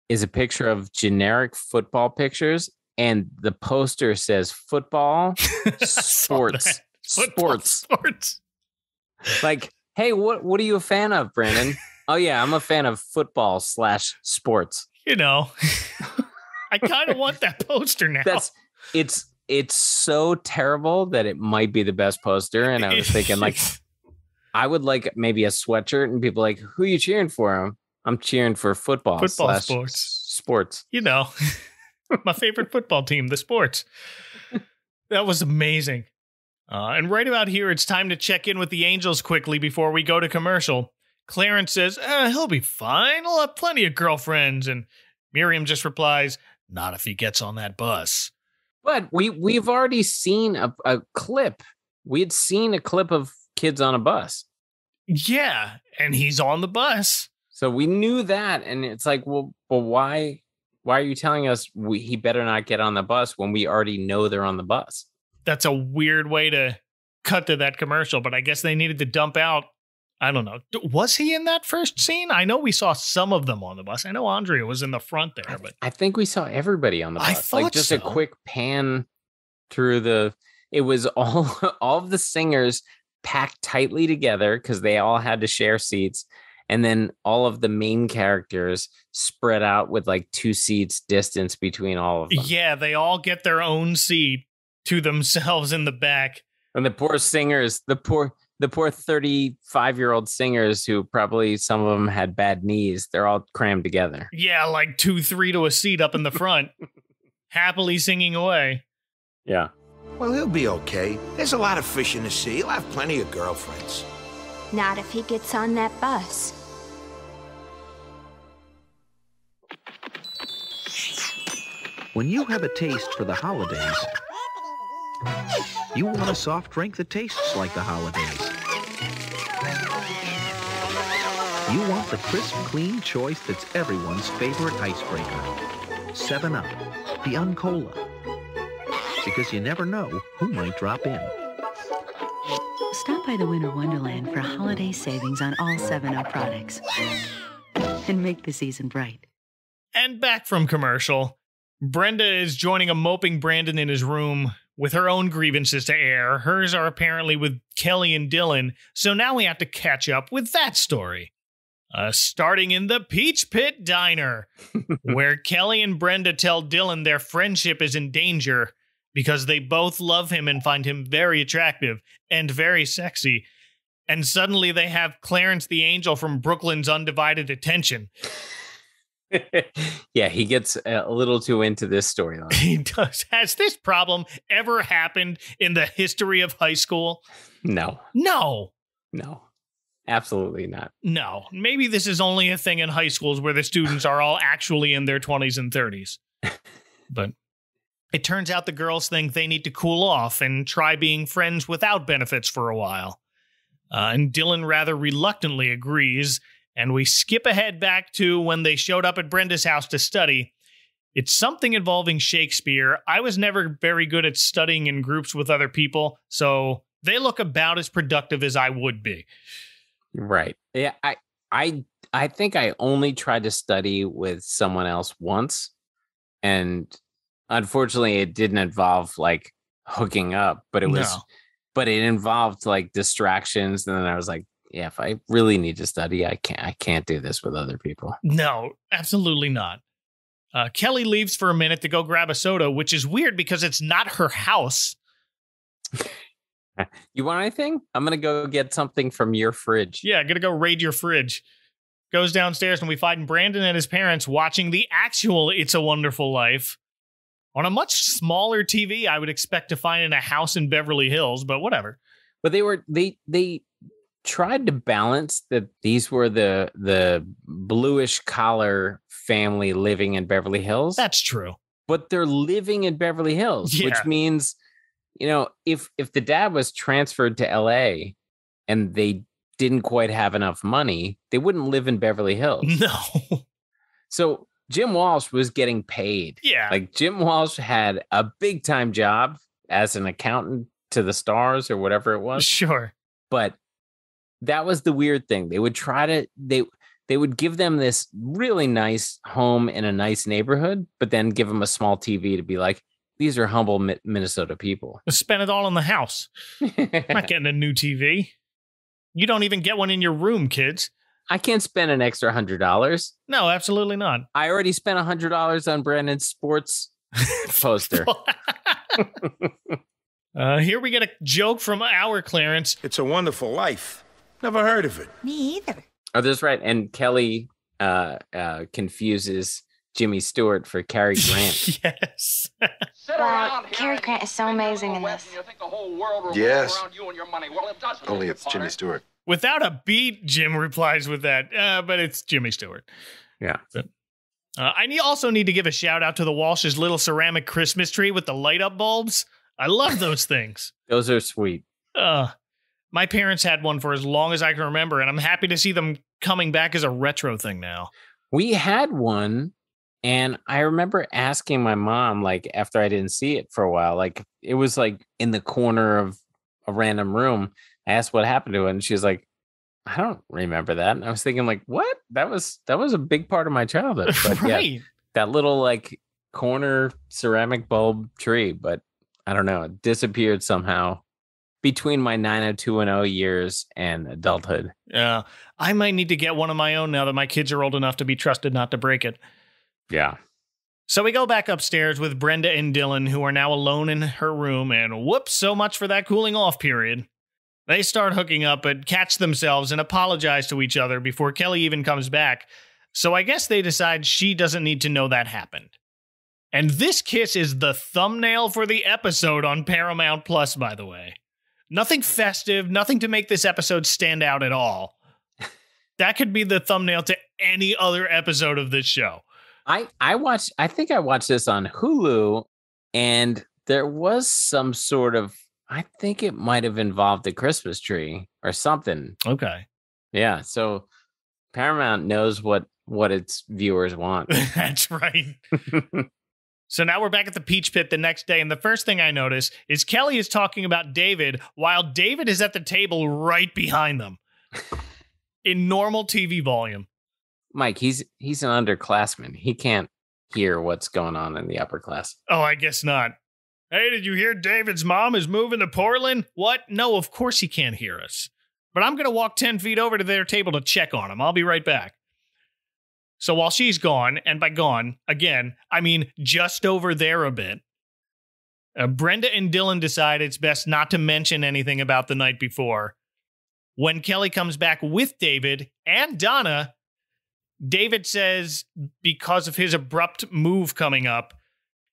is a picture of generic football pictures, and the poster says football, sports, sports. Like, hey, what are you a fan of, Brandon? Oh yeah, I'm a fan of football / sports. You know, I kind of want that poster now. It's so terrible that it might be the best poster. And I was thinking, like, I would like maybe a sweatshirt, and people like, who are you cheering for? I'm cheering for football / sports. You know, my favorite football team, the Sports. That was amazing. And right about here, it's time to check in with the Angels quickly before we go to commercial. Clarence says, he'll be fine. He'll have plenty of girlfriends. And Miriam just replies, not if he gets on that bus. But we've already seen a clip. We had seen a clip of kids on a bus. Yeah, and he's on the bus. So we knew that. And it's like, well why are you telling us he better not get on the bus when we already know they're on the bus? That's a weird way to cut to that commercial, but I guess they needed to dump out. I don't know. Was he in that first scene? I know we saw some of them on the bus. I know Andrea was in the front there, but I think we saw everybody on the bus. I thought like just so. A quick pan through it was all of the singers packed tightly together because they all had to share seats. And then all of the main characters spread out with like 2 seats distance between all of them. Yeah, they all get their own seat to themselves in the back. And the poor singers, the poor 35-year-old singers who probably some of them had bad knees, they're all crammed together. Yeah, like 2-3 to a seat up in the front, happily singing away. Yeah. Well, he'll be okay. There's a lot of fish in the sea. He'll have plenty of girlfriends. Not if he gets on that bus. When you have a taste for the holidays, you want a soft drink that tastes like the holidays. You want the crisp, clean choice that's everyone's favorite icebreaker. 7-Up, the Uncola. Because you never know who might drop in. Stop by the Winter Wonderland for holiday savings on all 7-Up products. And make the season bright. And back from commercial, Brenda is joining a moping Brandon in his room with her own grievances to air. Hers are apparently with Kelly and Dylan, so now we have to catch up with that story. Starting in the Peach Pit Diner, where Kelly and Brenda tell Dylan their friendship is in danger because they both love him and find him very attractive and very sexy. And suddenly they have Clarence the Angel from Brooklyn's undivided attention. Yeah, he gets a little too into this storyline. He does. Has this problem ever happened in the history of high school? No. Absolutely not. No. Maybe this is only a thing in high schools where the students are all actually in their 20s and 30s. But it turns out the girls think they need to cool off and try being friends without benefits for a while. And Dylan rather reluctantly agrees, and we skip ahead back to when they showed up at Brenda's house to study. It's something involving Shakespeare. I was never very good at studying in groups with other people, so they look about as productive as I would be. Right. Yeah, I think I only tried to study with someone else once, and unfortunately it didn't involve like hooking up, but it involved like distractions, and then I was like, yeah, if I really need to study, I can't do this with other people. No, absolutely not. Kelly leaves for a minute to go grab a soda, which is weird because it's not her house. You want anything? I'm going to go get something from your fridge. Yeah, going to go raid your fridge. Goes downstairs and we find Brandon and his parents watching the actual It's a Wonderful Life on a much smaller TV I would expect to find in a house in Beverly Hills, but whatever. But they tried to balance that these were the bluish collar family living in Beverly Hills. That's true. But they're living in Beverly Hills, which means, if the dad was transferred to LA and they didn't quite have enough money, they wouldn't live in Beverly Hills. No. So Jim Walsh was getting paid. Yeah. Like Jim Walsh had a big time job as an accountant to the stars or whatever it was. Sure. But that was the weird thing. They would they would give them this really nice home in a nice neighborhood, but then give them a small TV to be like, these are humble Minnesota people. Spend it all in the house. Not getting a new TV. You don't even get one in your room, kids. I can't spend an extra $100. No, absolutely not. I already spent $100 on Brandon's sports poster. Here we get a joke from our Clarence. It's a wonderful life. Never heard of it. Me either. Oh, that's right. And Kelly confuses Jimmy Stewart for Cary Grant. Yes. Wow, Cary Grant is so amazing in this. Yes. Only it's Jimmy Stewart. Without a beat, Jim replies with that, but it's Jimmy Stewart. Yeah. I also need to give a shout out to the Walsh's little ceramic Christmas tree with the light up bulbs. I love those things. Those are sweet. My parents had one for as long as I can remember, and I'm happy to see them coming back as a retro thing now. We had one, and I remember asking my mom, like, after I didn't see it for a while, like, it was like in the corner of a random room. I asked what happened to it, and she was like, I don't remember that. And I was thinking, like, what? That was a big part of my childhood. But right. Yeah, that little like corner ceramic bulb tree, but I don't know, it disappeared somehow between my 90210 years and adulthood. Yeah, I might need to get one of my own now that my kids are old enough to be trusted not to break it. Yeah. So we go back upstairs with Brenda and Dylan, who are now alone in her room, and whoops, so much for that cooling off period. They start hooking up, but catch themselves and apologize to each other before Kelly even comes back. So I guess they decide she doesn't need to know that happened. And this kiss is the thumbnail for the episode on Paramount Plus, by the way. Nothing festive, nothing to make this episode stand out at all. That could be the thumbnail to any other episode of this show. I think I watched this on Hulu, and there was some sort of, I think it might have involved a Christmas tree or something. Okay. Yeah. So Paramount knows what its viewers want. That's right. So now we're back at the Peach Pit the next day, and the first thing I notice is Kelly is talking about David while David is at the table right behind them in normal TV volume. Mike, he's an underclassman. He can't hear what's going on in the upper class. Oh, I guess not. Hey, did you hear David's mom is moving to Portland? What? No, of course he can't hear us. But I'm going to walk 10 feet over to their table to check on him. I'll be right back. So while she's gone, and by gone, again, I mean just over there a bit, Brenda and Dylan decide it's best not to mention anything about the night before. When Kelly comes back with David and Donna, David says because of his abrupt move coming up,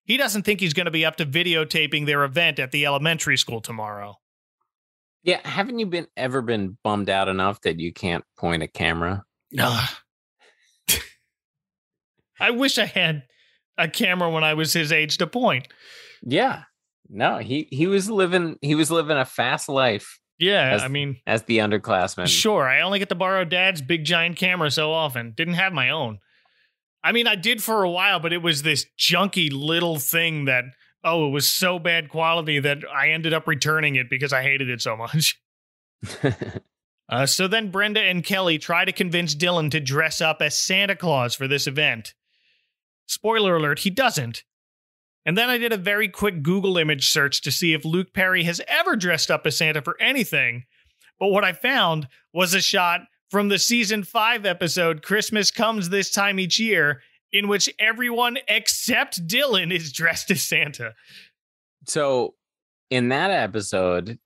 he doesn't think he's going to be up to videotaping their event at the elementary school tomorrow. Yeah, haven't you ever been bummed out enough that you can't point a camera? No. I wish I had a camera when I was his age to point. Yeah. No, he was living a fast life. Yeah, as the underclassman. Sure, I only get to borrow Dad's big giant camera so often. Didn't have my own. I mean, I did for a while, but it was this junky little thing that, it was so bad quality that I ended up returning it because I hated it so much. So then Brenda and Kelly try to convince Dylan to dress up as Santa Claus for this event. Spoiler alert, he doesn't. And then I did a very quick Google image search to see if Luke Perry has ever dressed up as Santa for anything. But what I found was a shot from the season 5 episode Christmas Comes This Time Each Year, in which everyone except Dylan is dressed as Santa. So in that episode,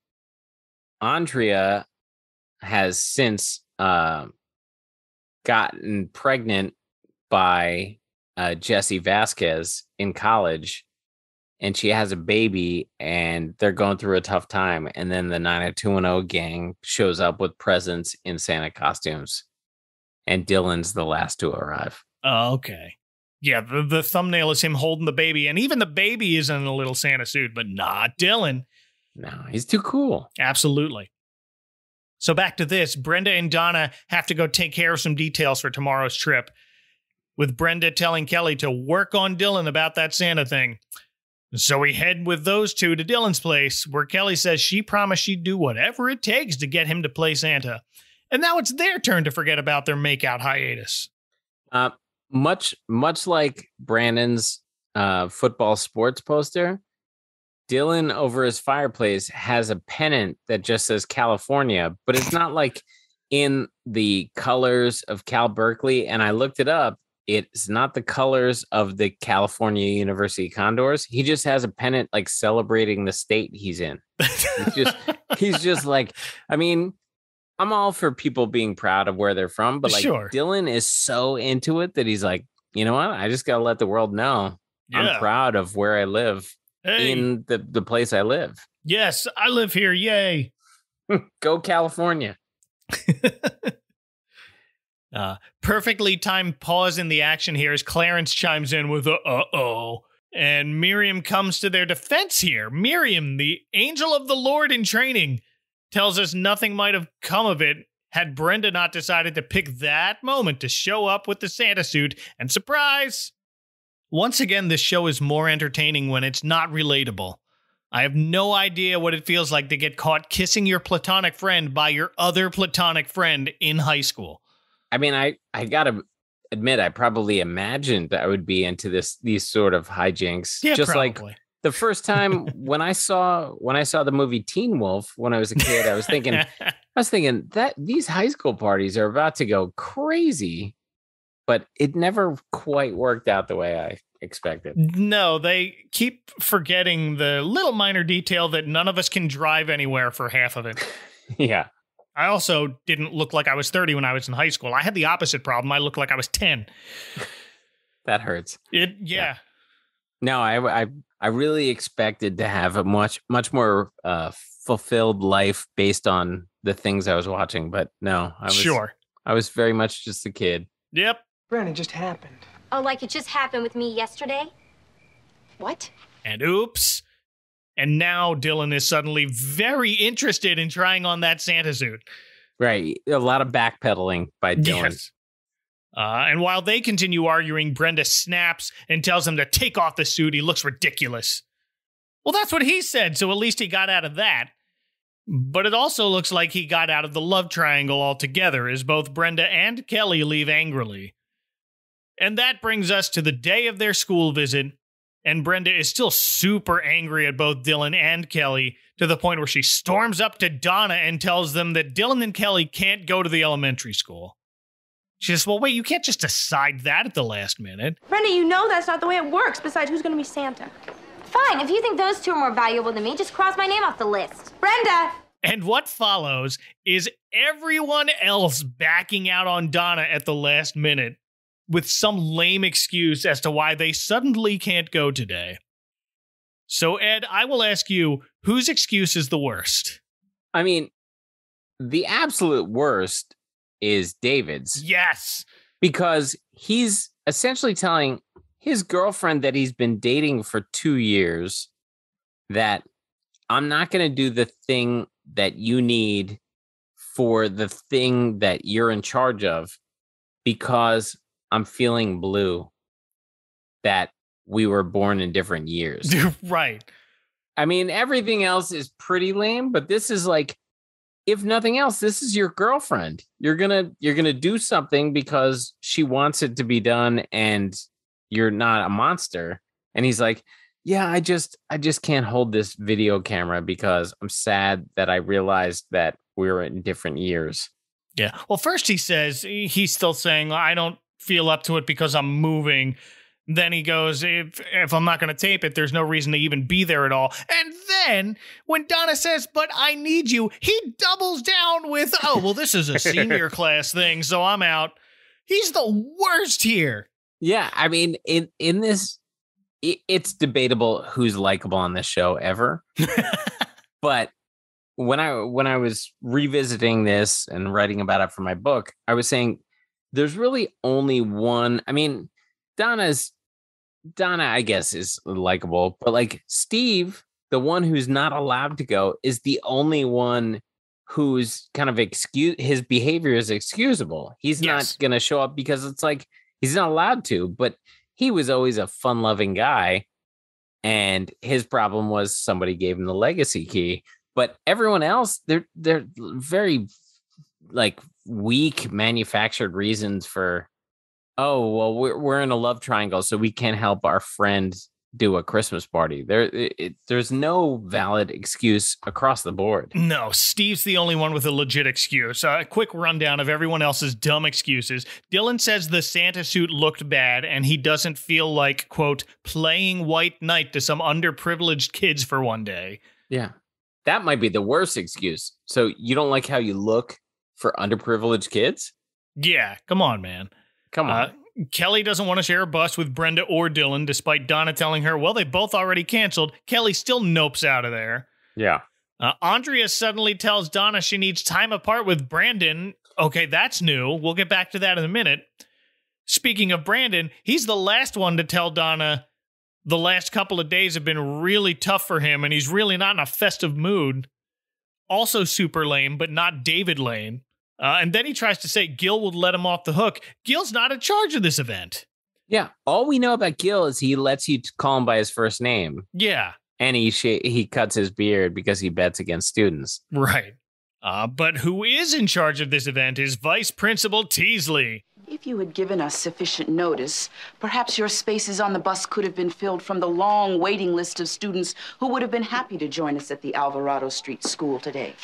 Andrea has since gotten pregnant by Jesse Vasquez in college. and she has a baby, and they're going through a tough time. And then the 90210 gang shows up with presents in Santa costumes, and Dylan's the last to arrive. Oh, okay. Yeah, the thumbnail is him holding the baby, and even the baby is in a little Santa suit, but not Dylan. No, he's too cool. Absolutely. So back to this. Brenda and Donna have to go take care of some details for tomorrow's trip, with Brenda telling Kelly to work on Dylan about that Santa thing. So we head with those two to Dylan's place, where Kelly says she promised she'd do whatever it takes to get him to play Santa. And now it's their turn to forget about their makeout hiatus. Much like Brandon's football sports poster, Dylan over his fireplace has a pennant that just says California, but it's not like in the colors of Cal Berkeley. And I looked it up. It's not the colors of the California University Condors. He just has a pennant like celebrating the state he's in. He's just like, I mean, I'm all for people being proud of where they're from, but like Dylan is so into it that he's like, you know what? I just got to let the world know I'm proud of where I live in the place I live. Yes, I live here. Yay. Go California. Perfectly timed pause in the action here as Clarence chimes in with uh-oh. And Miriam comes to their defense here. Miriam, the angel of the Lord in training, tells us nothing might have come of it had Brenda not decided to pick that moment to show up with the Santa suit. And surprise! Once again, this show is more entertaining when it's not relatable. I have no idea what it feels like to get caught kissing your platonic friend by your other platonic friend in high school. I mean, I gotta admit, I probably imagined that I would be into these sort of hijinks. Yeah, just probably. Like the first time when I saw the movie Teen Wolf when I was a kid, I was thinking that these high school parties are about to go crazy, but it never quite worked out the way I expected. No, they keep forgetting the little minor detail that none of us can drive anywhere for half of it. Yeah. I also didn't look like I was 30 when I was in high school. I had the opposite problem. I looked like I was 10. That hurts. Yeah. No, I really expected to have a much more fulfilled life based on the things I was watching, but no, I was very much just a kid. Yep. Brandon, just happened. Oh, like it just happened with me yesterday? What? And oops. And now Dylan is suddenly very interested in trying on that Santa suit. Right. A lot of backpedaling by Dylan. Yes. And while they continue arguing, Brenda snaps and tells him to take off the suit. He looks ridiculous. Well, that's what he said, so at least he got out of that. But it also looks like he got out of the love triangle altogether, as both Brenda and Kelly leave angrily. And that brings us to the day of their school visit, and Brenda is still super angry at both Dylan and Kelly, to the point where she storms up to Donna and tells them that Dylan and Kelly can't go to the elementary school. She says, well, wait, you can't just decide that at the last minute. Brenda, you know that's not the way it works. Besides, who's going to be Santa? Fine, if you think those two are more valuable than me, just cross my name off the list. Brenda! And what follows is everyone else backing out on Donna at the last minute with some lame excuse as to why they suddenly can't go today. So, Ed, I will ask you, whose excuse is the worst? I mean, the absolute worst is David's. Yes. Because he's essentially telling his girlfriend that he's been dating for 2 years that I'm not going to do the thing that you need for the thing that you're in charge of because I'm feeling blue that we were born in different years. Right. I mean, everything else is pretty lame, but this is like, if nothing else, this is your girlfriend. You're gonna do something because she wants it to be done and you're not a monster. And he's like, yeah, I just can't hold this video camera because I'm sad that I realized that we're in different years. Yeah. Well, first he says he's still saying, I don't feel up to it because I'm moving. Then he goes, if I'm not going to tape it, there's no reason to even be there at all. And then when Donna says, but I need you, he doubles down with, oh, well, this is a senior class thing, so I'm out. He's the worst here. Yeah. I mean, in this it's debatable who's likable on this show ever. But when I was revisiting this and writing about it for my book, I was saying there's really only one. I mean, Donna, I guess, is likable, but like Steve, the one who's not allowed to go, is the only one who's kind of his behavior is excusable. He's not going to show up because it's like he's not allowed to, but he was always a fun-loving guy. And his problem was somebody gave him the legacy key. But everyone else, they're very like weak manufactured reasons for, oh, well, we're in a love triangle, so we can't help our friend do a Christmas party. There's no valid excuse across the board. No, Steve's the only one with a legit excuse. A quick rundown of everyone else's dumb excuses. Dylan says the Santa suit looked bad and he doesn't feel like, quote, playing white knight to some underprivileged kids for one day. Yeah, that might be the worst excuse. So you don't like how you look for underprivileged kids? Yeah, come on, man. Come on. Kelly doesn't want to share a bus with Brenda or Dylan, despite Donna telling her, well, they both already canceled. Kelly still nopes out of there. Yeah. Andrea suddenly tells Donna she needs time apart with Brandon. Okay, that's new. We'll get back to that in a minute. Speaking of Brandon, he's the last one to tell Donna the last couple of days have been really tough for him, and he's really not in a festive mood. Also super lame, but not David Lane. And then he tries to say Gil would let him off the hook. Gil's not in charge of this event. Yeah, all we know about Gil is he lets you call him by his first name. Yeah. And he cuts his beard because he bets against students. Right. But who is in charge of this event is Vice Principal Teasley. If you had given us sufficient notice, perhaps your spaces on the bus could have been filled from the long waiting list of students who would have been happy to join us at the Alvarado Street School today.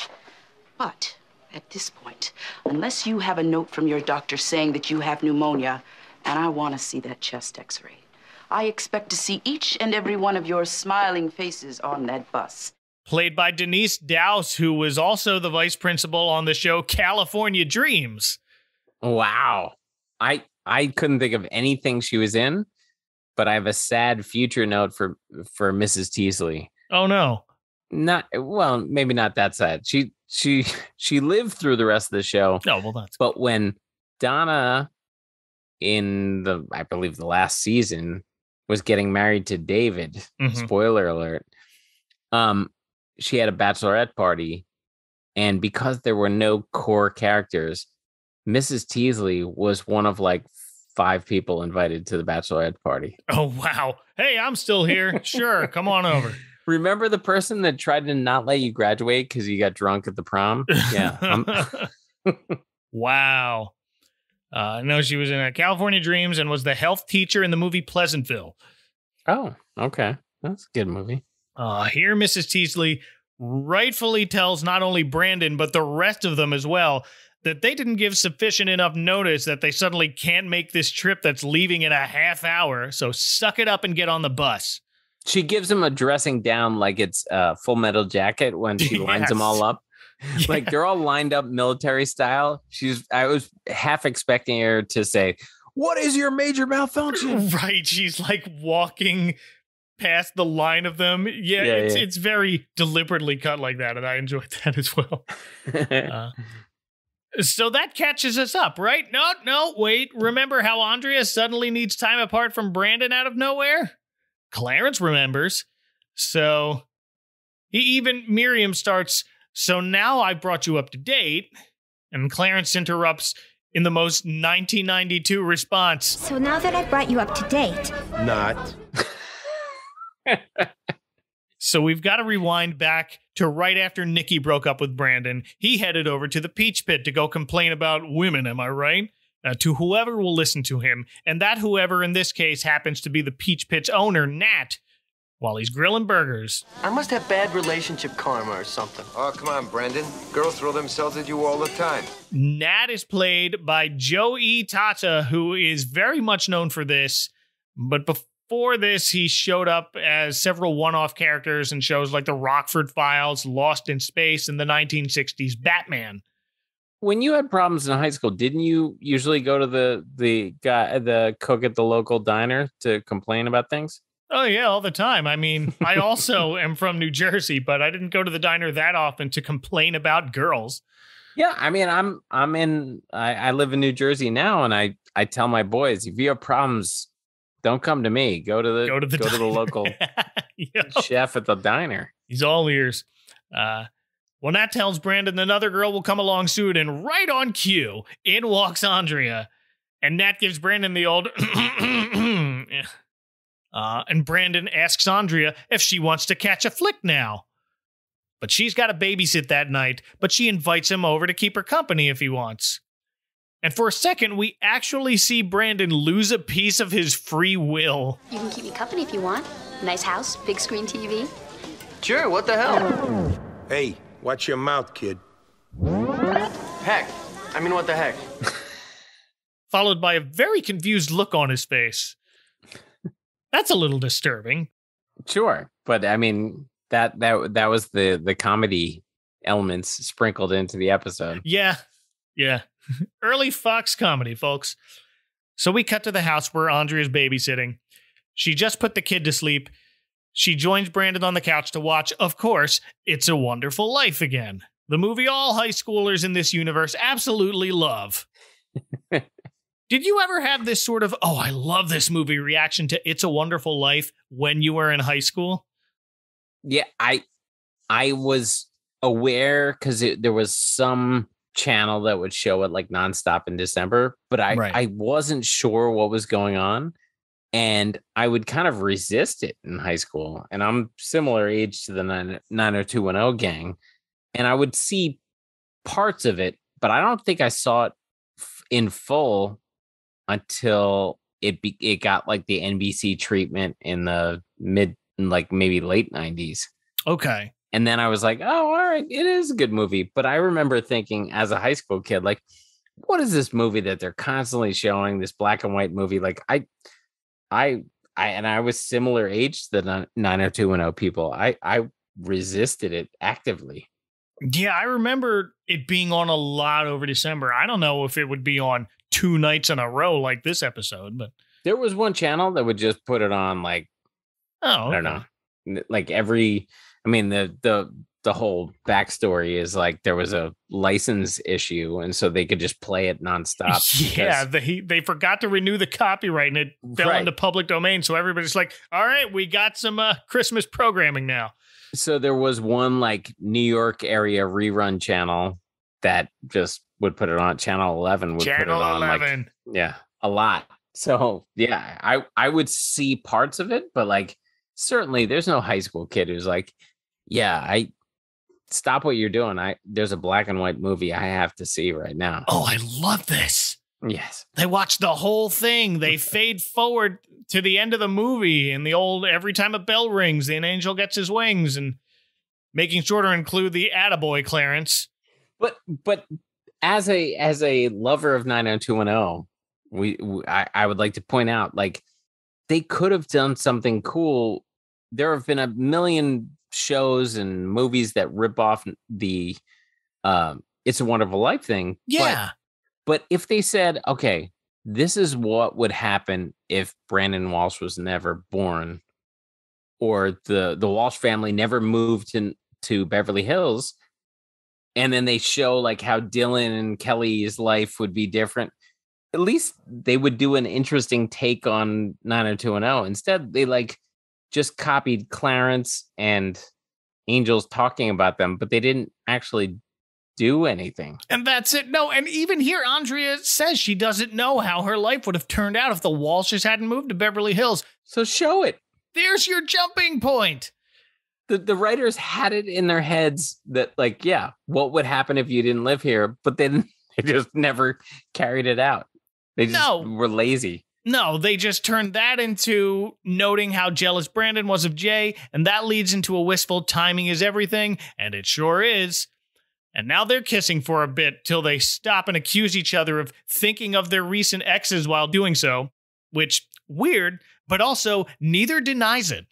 But at this point, unless you have a note from your doctor saying that you have pneumonia, and I want to see that chest x-ray, I expect to see each and every one of your smiling faces on that bus. Played by Denise Dowse, who was also the vice principal on the show California Dreams. Wow. I couldn't think of anything she was in, but I have a sad future note for Mrs. Teasley. Oh, no. Maybe not that sad. She lived through the rest of the show. Oh, well, that's but when Donna in I believe the last season was getting married to David, spoiler alert, she had a bachelorette party, and because there were no core characters, Mrs. Teasley was one of like 5 people invited to the bachelorette party. Oh, wow. Hey, I'm still here. Sure, come on over. Remember the person that tried to not let you graduate because you got drunk at the prom? Yeah. Wow. No, she was in California Dreams and was the health teacher in the movie Pleasantville. Oh, okay. That's a good movie. Here, Mrs. Teasley rightfully tells not only Brandon, but the rest of them as well, that they didn't give sufficient enough notice that they suddenly can't make this trip that's leaving in a half hour. So suck it up and get on the bus. She gives him a dressing down like it's Full Metal Jacket when she lines them all up. Yes. Like they're all lined up military style. I was half expecting her to say, "What is your major malfunction?" Right. She's like walking past the line of them. Yeah, it's very deliberately cut like that, and I enjoyed that as well. So that catches us up, right? No, wait. Remember how Andrea suddenly needs time apart from Brandon out of nowhere? Clarence remembers. So Miriam starts, so now I brought you up to date. And Clarence interrupts in the most 1992 response. So now that I've brought you up to date. Not. So we've got to rewind back to right after Nikki broke up with Brandon. He headed over to the Peach Pit to go complain about women, am I right? To whoever will listen to him. And that whoever in this case happens to be the Peach Pit's owner, Nat, while he's grilling burgers. I must have bad relationship karma or something. Oh, come on, Brendan. Girls throw themselves at you all the time. Nat is played by Joey Tata, who is very much known for this. But before this, he showed up as several one-off characters in shows like The Rockford Files, Lost in Space, and the 1960s Batman. When you had problems in high school, didn't you usually go to the cook at the local diner to complain about things? Oh, yeah, all the time. I mean, I also am from New Jersey, but I didn't go to the diner that often to complain about girls. Yeah, I mean, I live in New Jersey now, and I tell my boys, if you have problems, don't come to me. Go to the local chef at the diner. He's all ears. Well, Nat tells Brandon another girl will come along soon, and right on cue, in walks Andrea. And Nat gives Brandon the old... and Brandon asks Andrea if she wants to catch a flick now. But she's got to babysit that night, but she invites him over to keep her company if he wants. And for a second, we actually see Brandon lose a piece of his free will. You can keep me company if you want. Nice house, big screen TV. Sure, what the hell? Hey, watch your mouth, kid. Heck. I mean, what the heck? Followed by a very confused look on his face. That's a little disturbing. Sure, but I mean that was the comedy elements sprinkled into the episode. Yeah. Early Fox comedy, folks. So we cut to the house where Andrea's babysitting. She just put the kid to sleep. She joins Brandon on the couch to watch, of course, It's a Wonderful Life again. The movie all high schoolers in this universe absolutely love. Did you ever have this sort of, oh, I love this movie reaction to It's a Wonderful Life when you were in high school? Yeah, I was aware because there was some channel that would show it like nonstop in December, but I wasn't sure what was going on. And I would kind of resist it in high school. And I'm similar age to the 90210 gang. And I would see parts of it, but I don't think I saw it in full until it got like the NBC treatment in the maybe late 90s. Okay. And then I was like, oh, all right, it is a good movie. But I remember thinking as a high school kid, like, what is this movie that they're constantly showing, this black and white movie? Like I was similar age to the 90210 people. I resisted it actively. Yeah, I remember it being on a lot over December. I don't know if it would be on 2 nights in a row like this episode, but there was one channel that would just put it on like, I don't know, like the whole backstory is like there was a license issue, and so they could just play it nonstop. Yeah, they forgot to renew the copyright, and it fell into public domain. So everybody's like, all right, we got some Christmas programming now. So there was one like New York area rerun channel that just would put it on. Channel 11 would put it on. 11. Like, a lot. So yeah, I would see parts of it, but like certainly there's no high school kid who's like, yeah, I stop what you're doing. There's a black and white movie I have to see right now. Oh, I love this. Yes. They watch the whole thing. They fade forward to the end of the movie, and the old every time a bell rings, an angel gets his wings, and making sure to include the attaboy Clarence. But as a lover of 90210, I would like to point out, like, they could have done something cool. There have been a million shows and movies that rip off the It's a Wonderful Life thing. Yeah. But if they said, okay, this is what would happen if Brandon Walsh was never born, or the Walsh family never moved to Beverly Hills, and then they show like how Dylan and Kelly's life would be different, at least they would do an interesting take on 90210. Instead, they like just copied Clarence and Angels talking about them, but they didn't actually do anything. And that's it. No, and even here, Andrea says she doesn't know how her life would have turned out if the Walshes hadn't moved to Beverly Hills. So show it. There's your jumping point. The writers had it in their heads that, like, yeah, what would happen if you didn't live here? But then they just never carried it out. They just were lazy. No, they just turned that into noting how jealous Brandon was of Jay, and that leads into a wistful timing is everything, and it sure is. And now they're kissing for a bit till they stop and accuse each other of thinking of their recent exes while doing so, which, weird, but also neither denies it.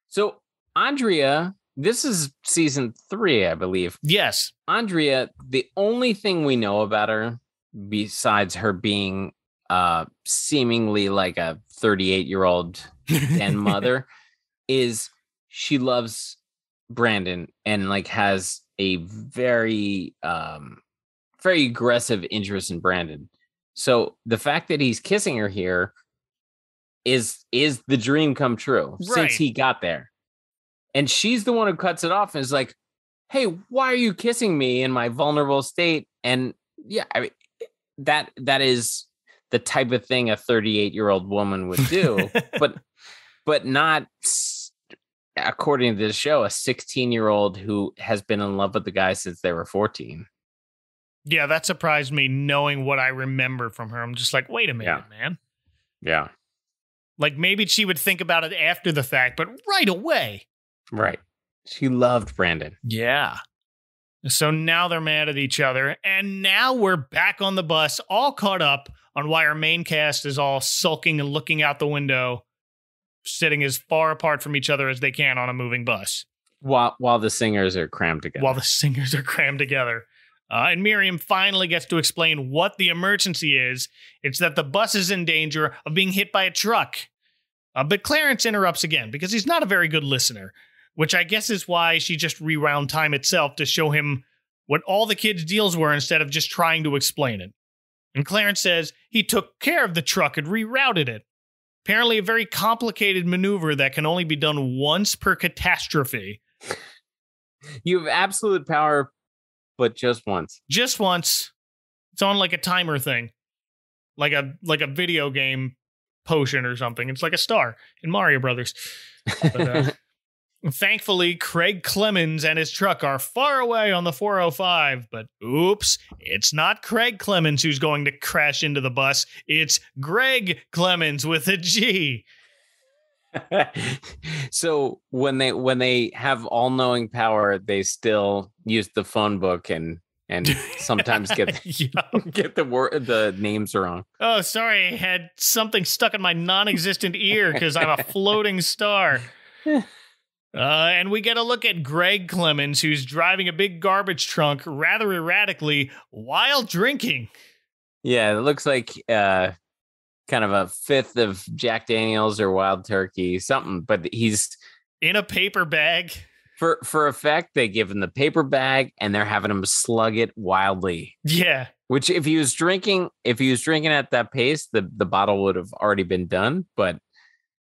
So Andrea, this is season 3, I believe. Yes. Andrea, the only thing we know about her, besides her being seemingly like a 38-year-old than mother is she loves Brandon and like has a very very aggressive interest in Brandon. So the fact that he's kissing her here is the dream come true since he got there. And she's the one who cuts it off and is like, hey, why are you kissing me in my vulnerable state? And yeah, I mean, that is the type of thing a 38-year-old woman would do, but not, according to the show, a 16-year-old who has been in love with the guy since they were 14. Yeah, that surprised me knowing what I remember from her. I'm just like, wait a minute, man. Yeah. Like maybe she would think about it after the fact, but right away. Right. She loved Brandon. Yeah. So now they're mad at each other, and now we're back on the bus, all caught up on why our main cast is all sulking and looking out the window, sitting as far apart from each other as they can on a moving bus. While the singers are crammed together. And Miriam finally gets to explain what the emergency is. It's that the bus is in danger of being hit by a truck. But Clarence interrupts again because he's not a very good listener, which I guess is why she just rewound time itself to show him what all the kids' deals were instead of just trying to explain it. And Clarence says he took care of the truck and rerouted it. Apparently a very complicated maneuver that can only be done once per catastrophe. You have absolute power, but just once. Just once. It's on like a timer thing. Like a video game potion or something. It's like a star in Mario Brothers. But, thankfully, Craig Clemens and his truck are far away on the 405, but oops, it's not Craig Clemens who's going to crash into the bus. It's Greg Clemens with a G. So when they have all-knowing power, they still use the phone book and sometimes get the names wrong. Oh, sorry, I had something stuck in my non-existent ear because I'm a floating star. And we get a look at Greg Clemens, who's driving a big garbage trunk rather erratically while drinking. Yeah, it looks like kind of a fifth of Jack Daniels or Wild Turkey, something. But he's in a paper bag. For effect, they give him the paper bag and they're having him slug it wildly. Yeah. Which if he was drinking at that pace, the bottle would have already been done. But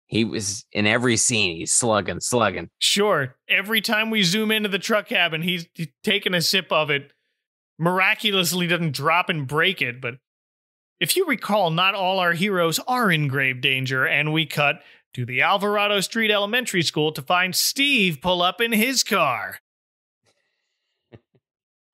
he was in every scene. He's slugging. Sure. Every time we zoom into the truck cabin, he's taking a sip of it. Miraculously doesn't drop and break it. But if you recall, not all our heroes are in grave danger. And we cut to the Alvarado Street Elementary School to find Steve pull up in his car.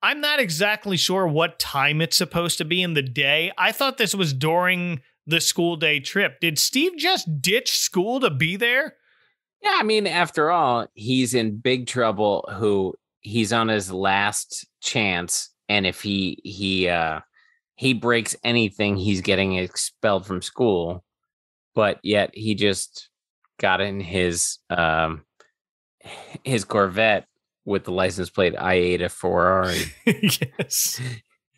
I'm not exactly sure what time it's supposed to be in the day. I thought this was during the school day trip. Did Steve just ditch school to be there? Yeah, I mean, after all, he's in big trouble. He's on his last chance, and if he breaks anything, he's getting expelled from school. But yet he just got in his Corvette with the license plate I-8 Ferrari. Yes.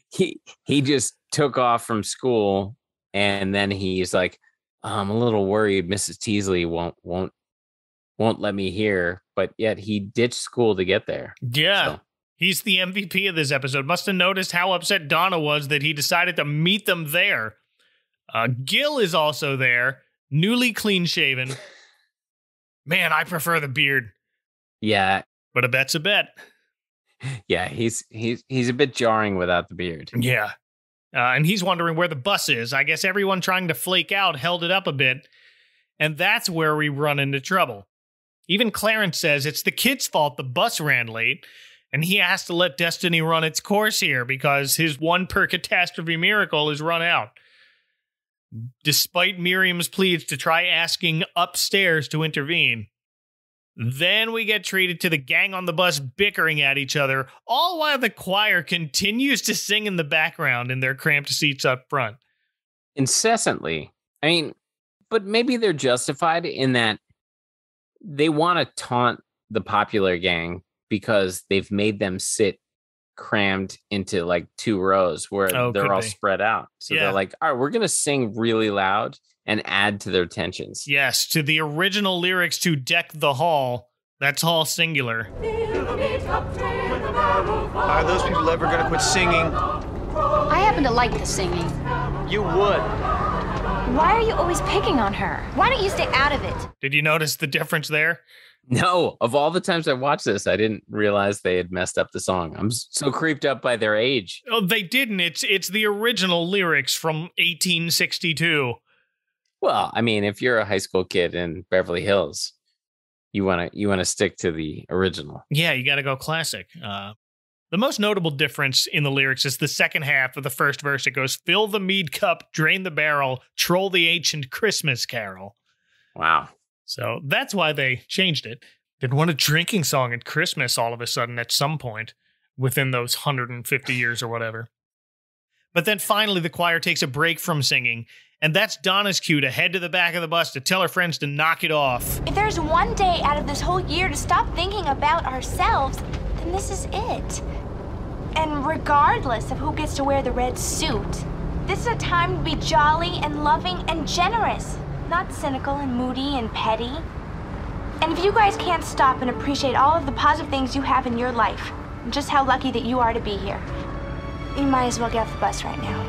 He just took off from school. And then he's like, I'm a little worried Mrs. Teasley won't let me here. But yet he ditched school to get there. Yeah. So. He's the MVP of this episode. Must have noticed how upset Donna was that he decided to meet them there. Gil is also there, newly clean shaven. Man, I prefer the beard. Yeah. But a bet's a bet. Yeah, he's a bit jarring without the beard. Yeah. And he's wondering where the bus is. I guess everyone trying to flake out held it up a bit. And that's where we run into trouble. Even Clarence says it's the kid's fault the bus ran late. And he has to let destiny run its course here because his one per catastrophe miracle is run out. Despite Miriam's pleas to try asking upstairs to intervene. Then we get treated to the gang on the bus bickering at each other, all while the choir continues to sing in the background in their cramped seats up front. Incessantly. I mean, but maybe they're justified in that they want to taunt the popular gang because they've made them sit crammed into like two rows where they're all spread out. So they're like, all right, we're going to sing really loud and add to their tensions. Yes, to the original lyrics to Deck the Hall. That's hall singular. Are those people ever gonna quit singing? I happen to like the singing. You would. Why are you always picking on her? Why don't you stay out of it? Did you notice the difference there? No, of all the times I watched this, I didn't realize they had messed up the song. I'm so creeped up by their age. Oh, they didn't. It's the original lyrics from 1862. Well, I mean, if you're a high school kid in Beverly Hills, you want to stick to the original. Yeah, you got to go classic. The most notable difference in the lyrics is the second half of the first verse. It goes, fill the mead cup, drain the barrel, troll the ancient Christmas carol. Wow. So that's why they changed it. Didn't want a drinking song at Christmas all of a sudden at some point within those 150 years or whatever. But then finally the choir takes a break from singing, and that's Donna's cue to head to the back of the bus to tell her friends to knock it off. If there's one day out of this whole year to stop thinking about ourselves, then this is it. And regardless of who gets to wear the red suit, this is a time to be jolly and loving and generous, not cynical and moody and petty. And if you guys can't stop and appreciate all of the positive things you have in your life, and just how lucky that you are to be here, you might as well get off the bus right now.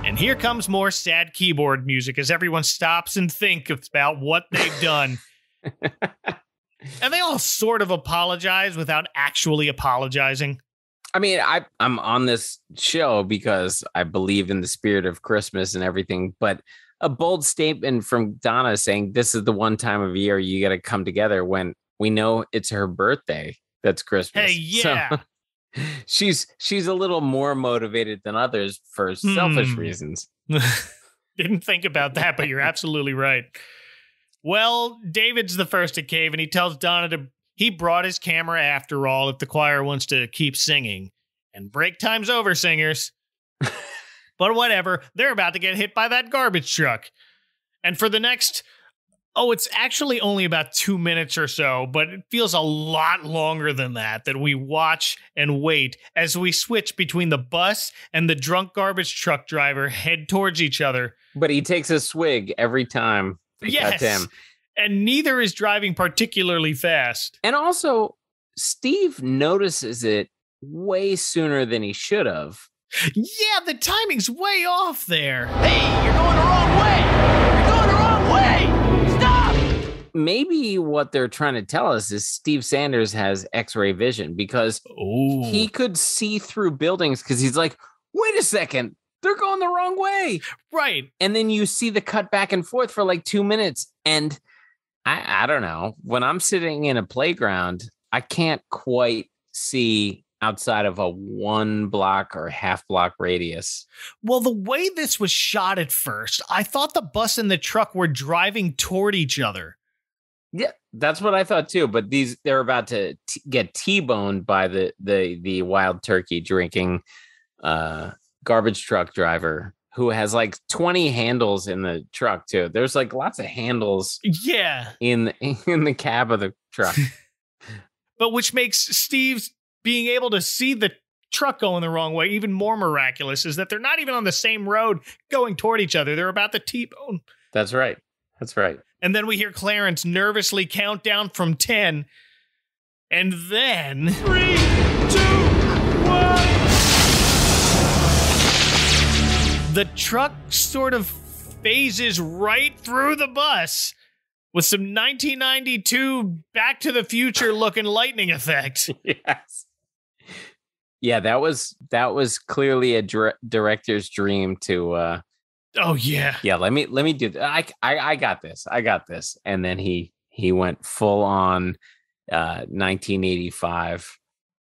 And here comes more sad keyboard music as everyone stops and thinks about what they've done. And they all sort of apologize without actually apologizing. I mean, I'm on this show because I believe in the spirit of Christmas and everything, but a bold statement from Donna saying this is the one time of year you got to come together when we know it's her birthday. That's Christmas. Hey, yeah. So, she's a little more motivated than others for selfish reasons. Didn't think about that, but you're absolutely right. Well, David's the first to cave, and he tells Donna he brought his camera after all if the choir wants to keep singing. And break time's over, singers. But whatever, they're about to get hit by that garbage truck. And for the next, it's actually only about 2 minutes or so, but it feels a lot longer than that we watch and wait as we switch between the bus and the drunk garbage truck driver head towards each other. But he takes a swig every time they cut to him. And neither is driving particularly fast. And also, Steve notices it way sooner than he should have. Yeah, the timing's way off there. Hey, you're going the wrong way! You're going the wrong way! Stop! Maybe what they're trying to tell us is Steve Sanders has X-ray vision because he could see through buildings because he's like, wait a second, they're going the wrong way. Right. And then you see the cut back and forth for like 2 minutes. And I don't know, when I'm sitting in a playground, I can't quite see outside of a 1 block or half block radius. Well, the way this was shot at first, I thought the bus and the truck were driving toward each other. Yeah, that's what I thought too. But they're about to get T-boned by the wild turkey drinking garbage truck driver who has like 20 handles in the truck too. There's like lots of handles. Yeah. In the cab of the truck. But which makes Steve's being able to see the truck going the wrong way even more miraculous is that they're not even on the same road going toward each other. They're about to T-bone. That's right. That's right. And then we hear Clarence nervously count down from 10. And then 3, 2, 1. The truck sort of phases right through the bus with some 1992 Back to the Future looking lightning effect. Yes. Yeah, that was clearly a director's dream to oh yeah. Yeah, let me do that. I got this. I got this. And then he went full on 1985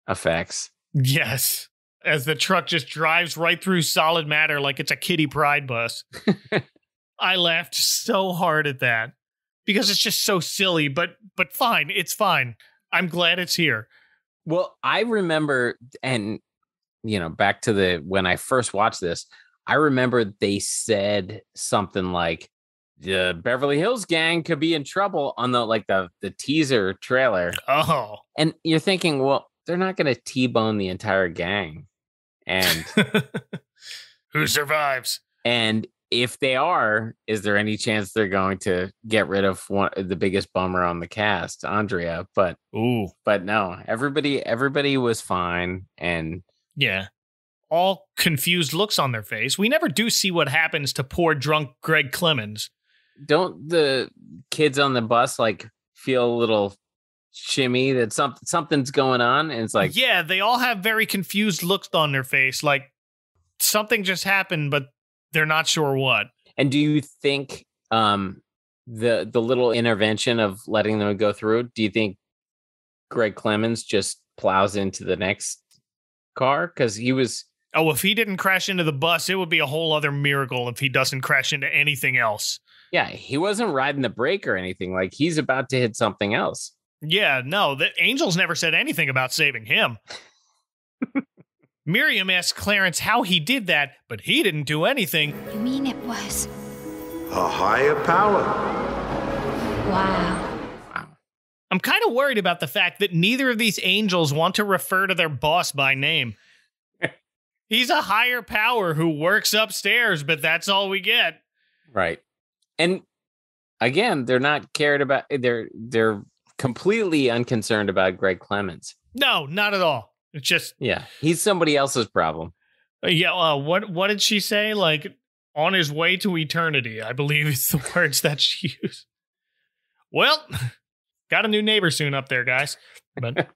effects. Yes. As the truck just drives right through solid matter like it's a Kitty Pryde bus. I laughed so hard at that because it's just so silly, but fine. It's fine. I'm glad it's here. Well, I remember, and back to when I first watched this, I remember they said something like the Beverly Hills gang could be in trouble on the teaser trailer. Oh. And you're thinking, well, they're not going to T-bone the entire gang. And who survives? And if they are, is there any chance they're going to get rid of the biggest bummer on the cast, Andrea? But no, everybody was fine, and yeah, all confused looks on their face. We never do see what happens to poor drunk Greg Clemens. Don't the kids on the bus like feel a little shimmy that something's going on? And it's like, yeah, they all have very confused looks on their face, like something just happened, but they're not sure what. And do you think the little intervention of letting them go through, do you think Greg Clemens just plows into the next car? Because he was... Oh, if he didn't crash into the bus, it would be a whole other miracle if he doesn't crash into anything else. Yeah, he wasn't riding the brake or anything. Like, he's about to hit something else. Yeah, no, the Angels never said anything about saving him. Miriam asked Clarence how he did that, but he didn't do anything. You mean it was a higher power? Wow. I'm kind of worried about the fact that neither of these angels want to refer to their boss by name. He's a higher power who works upstairs, but that's all we get. Right. And again, they're not cared about. They're completely unconcerned about Greg Clemens. No, not at all. It's just, yeah, he's somebody else's problem. Yeah. What did she say? Like, on his way to eternity, I believe is the words that she used. Well, got a new neighbor soon up there, guys. But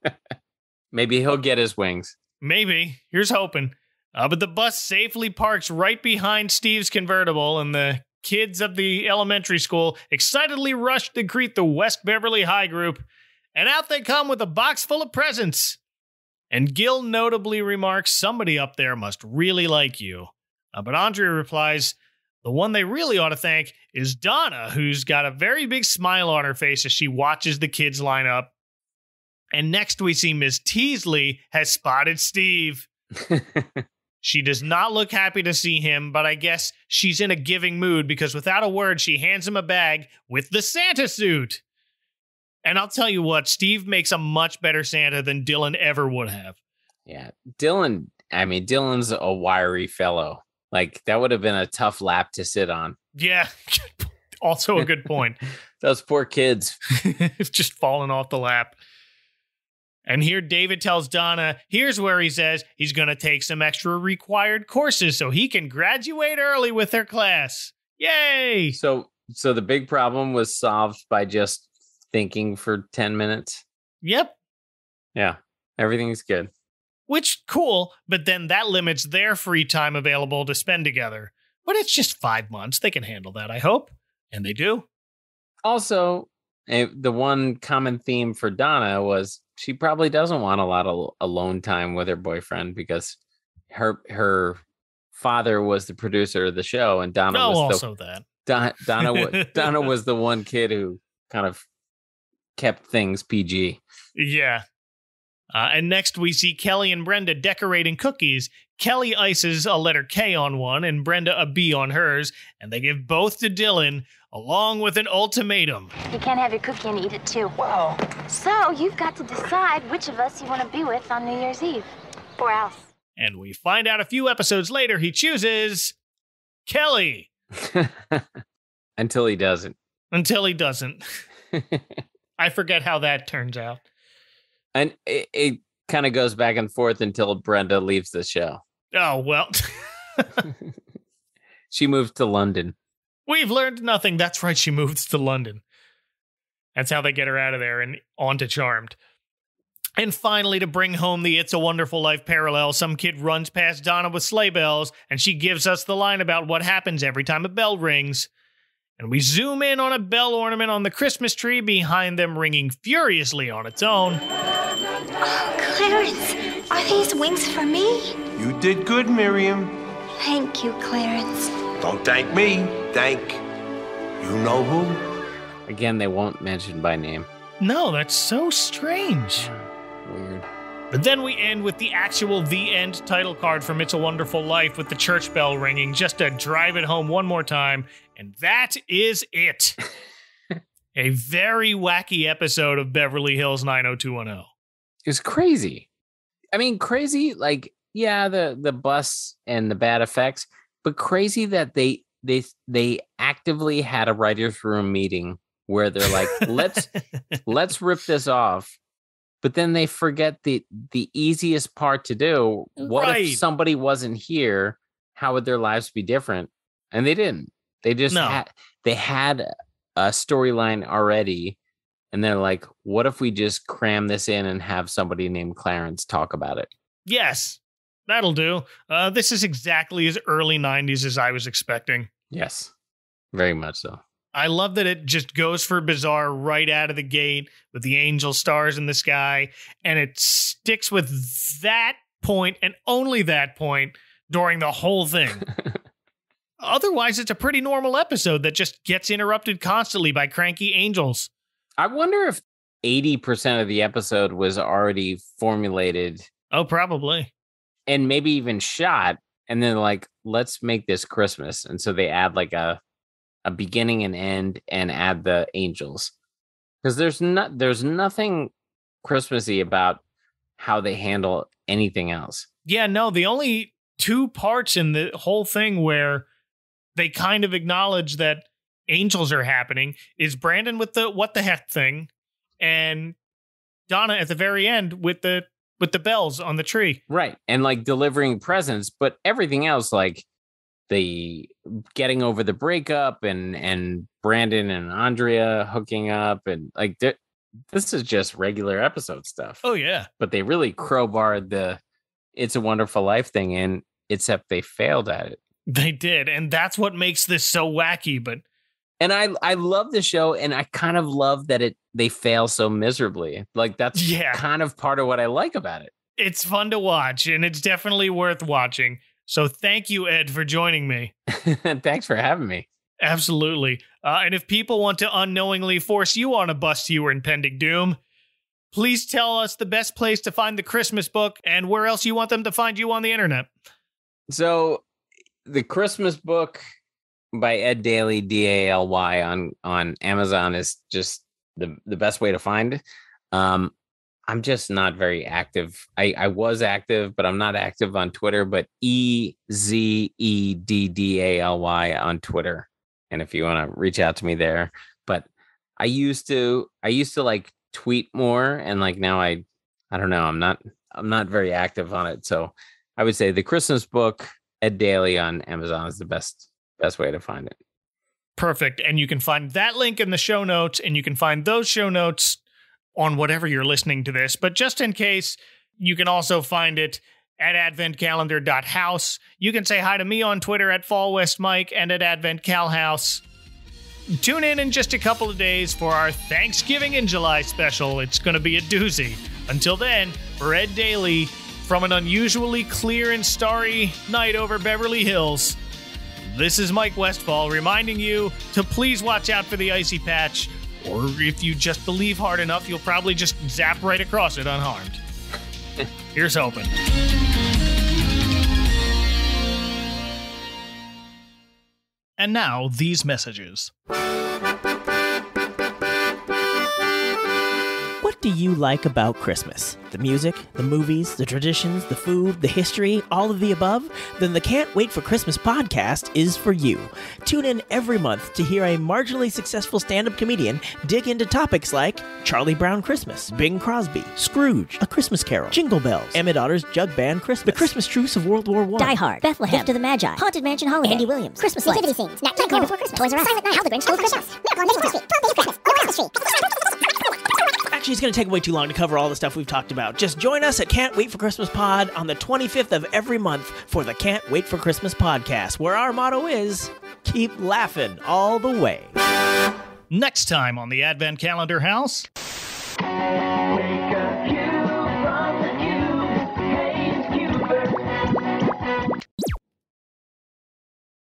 maybe he'll get his wings. Maybe. Here's hoping. But the bus safely parks right behind Steve's convertible, and the kids of the elementary school excitedly rush to greet the West Beverly High group, and out they come with a box full of presents. And Gil notably remarks, somebody up there must really like you. But Andrea replies, the one they really ought to thank is Donna, who's got a very big smile on her face as she watches the kids line up. And next we see Miss Teasley has spotted Steve. She does not look happy to see him, but I guess she's in a giving mood because without a word, she hands him a bag with the Santa suit. And I'll tell you what, Steve makes a much better Santa than Dylan ever would have. Yeah, Dylan's a wiry fellow. Like, that would have been a tough lap to sit on. Yeah, also a good point. Those poor kids. Just falling off the lap. And here David tells Donna, here's where he says he's going to take some extra required courses so he can graduate early with their class. Yay! So the big problem was solved by just thinking for 10 minutes? Yep. Yeah, everything's good. Which, cool, but then that limits their free time available to spend together. But it's just 5 months. They can handle that, I hope. And they do. Also, the one common theme for Donna was she probably doesn't want a lot of alone time with her boyfriend because her father was the producer of the show, and Donna Donna was the one kid who kind of kept things PG. Yeah. And next we see Kelly and Brenda decorating cookies. Kelly ices a letter K on one and Brenda a B on hers, and they give both to Dylan along with an ultimatum. You can't have your cookie and eat it too. Wow. So you've got to decide which of us you want to be with on New Year's Eve. Or else. And we find out a few episodes later he chooses Kelly. Until he doesn't. I forget how that turns out. And it kind of goes back and forth until Brenda leaves the show. Oh, well. She moved to London. We've learned nothing. That's right, she moves to London. That's how they get her out of there and on to Charmed. And finally, to bring home the It's a Wonderful Life parallel, some kid runs past Donna with sleigh bells, and she gives us the line about what happens every time a bell rings. And we zoom in on a bell ornament on the Christmas tree behind them ringing furiously on its own. Oh, Clarence, are these wings for me? You did good, Miriam. Thank you, Clarence. Don't thank me. Thank you know who. Again, they won't mention by name. No, that's so strange. Weird. But then we end with the actual The End title card from It's a Wonderful Life with the church bell ringing just to drive it home one more time. And that is it. A very wacky episode of Beverly Hills 90210. It's crazy. I mean, crazy, like, yeah, the bus and the bad effects, but crazy that they they actively had a writer's room meeting where they're like, let's rip this off. But then they forget the easiest part to do. What if somebody wasn't here? How would their lives be different? And they didn't. They just had a storyline already. And they're like, what if we just cram this in and have somebody named Clarence talk about it? Yes, that'll do. This is exactly as early 90s as I was expecting. Yes, very much so. I love that it just goes for bizarre right out of the gate with the angel stars in the sky, and it sticks with that point and only that point during the whole thing. Otherwise, it's a pretty normal episode that just gets interrupted constantly by cranky angels. I wonder if 80% of the episode was already formulated. Oh, probably. And maybe even shot, and then like, let's make this Christmas. And so they add like a beginning and end and add the angels. Because there's nothing Christmassy about how they handle anything else. Yeah, no, the only two parts in the whole thing where they kind of acknowledge that angels are happening is Brandon with the what the heck thing and Donna at the very end with the bells on the tree. Right. And like delivering presents, but everything else, like the getting over the breakup and Brandon and Andrea hooking up, and like this is just regular episode stuff. Oh yeah. But they really crowbarred the It's a Wonderful Life thing in, except they failed at it. They did, and that's what makes this so wacky. And I love the show, and I kind of love that they fail so miserably. Like that's kind of part of what I like about it. It's fun to watch, and it's definitely worth watching. So thank you, Ed, for joining me. Thanks for having me. Absolutely. And if people want to unknowingly force you on a bus to your impending doom, please tell us the best place to find the Christmas book and where else you want them to find you on the internet. So the Christmas book by Ed Daly, Daly, on Amazon is just the best way to find it. I'm just not very active. I was active, but I'm not active on Twitter, but EZEDDALY on Twitter. And if you want to reach out to me there, but I used to like tweet more, and like now I don't know, I'm not very active on it. So I would say the Christmas book, Ed Daly on Amazon is the best way to find it. Perfect. And you can find that link in the show notes, and you can find those show notes on whatever you're listening to this. But just in case, you can also find it at adventcalendar.house. You can say hi to me on Twitter at FallWestMike and at AdventCalHouse. Tune in just a couple of days for our Thanksgiving in July special. It's going to be a doozy. Until then, for Ed Daly, from an unusually clear and starry night over Beverly Hills, this is Mike Westfall reminding you to please watch out for the icy patch, or if you just believe hard enough, you'll probably just zap right across it unharmed. Here's hoping. And now, these messages. What do you like about Christmas? The music, the movies, the traditions, the food, the history, all of the above? Then the Can't Wait for Christmas podcast is for you. Tune in every month to hear a marginally successful stand-up comedian dig into topics like Charlie Brown Christmas, Bing Crosby, Scrooge, A Christmas Carol, Jingle Bells, Emmett Otter's Jug Band Christmas, The Christmas Truce of World War I, Die Hard, Bethlehem, Gift of the Magi, Haunted Mansion Holiday, Andy Williams, Christmas Lights, Nativity Scenes, Nat King Cole, Before Christmas, Toys R Us, Silent Night, How the Grinch Stole Christmas, Miracle on Christmas Tree, 12 Days of Christmas, Christmas Tree. Actually, it's going to take way too long to cover all the stuff we've talked about. Just join us at Can't Wait for Christmas Pod on the 25th of every month for the Can't Wait for Christmas podcast, where our motto is, keep laughing all the way. Next time on the Advent Calendar House.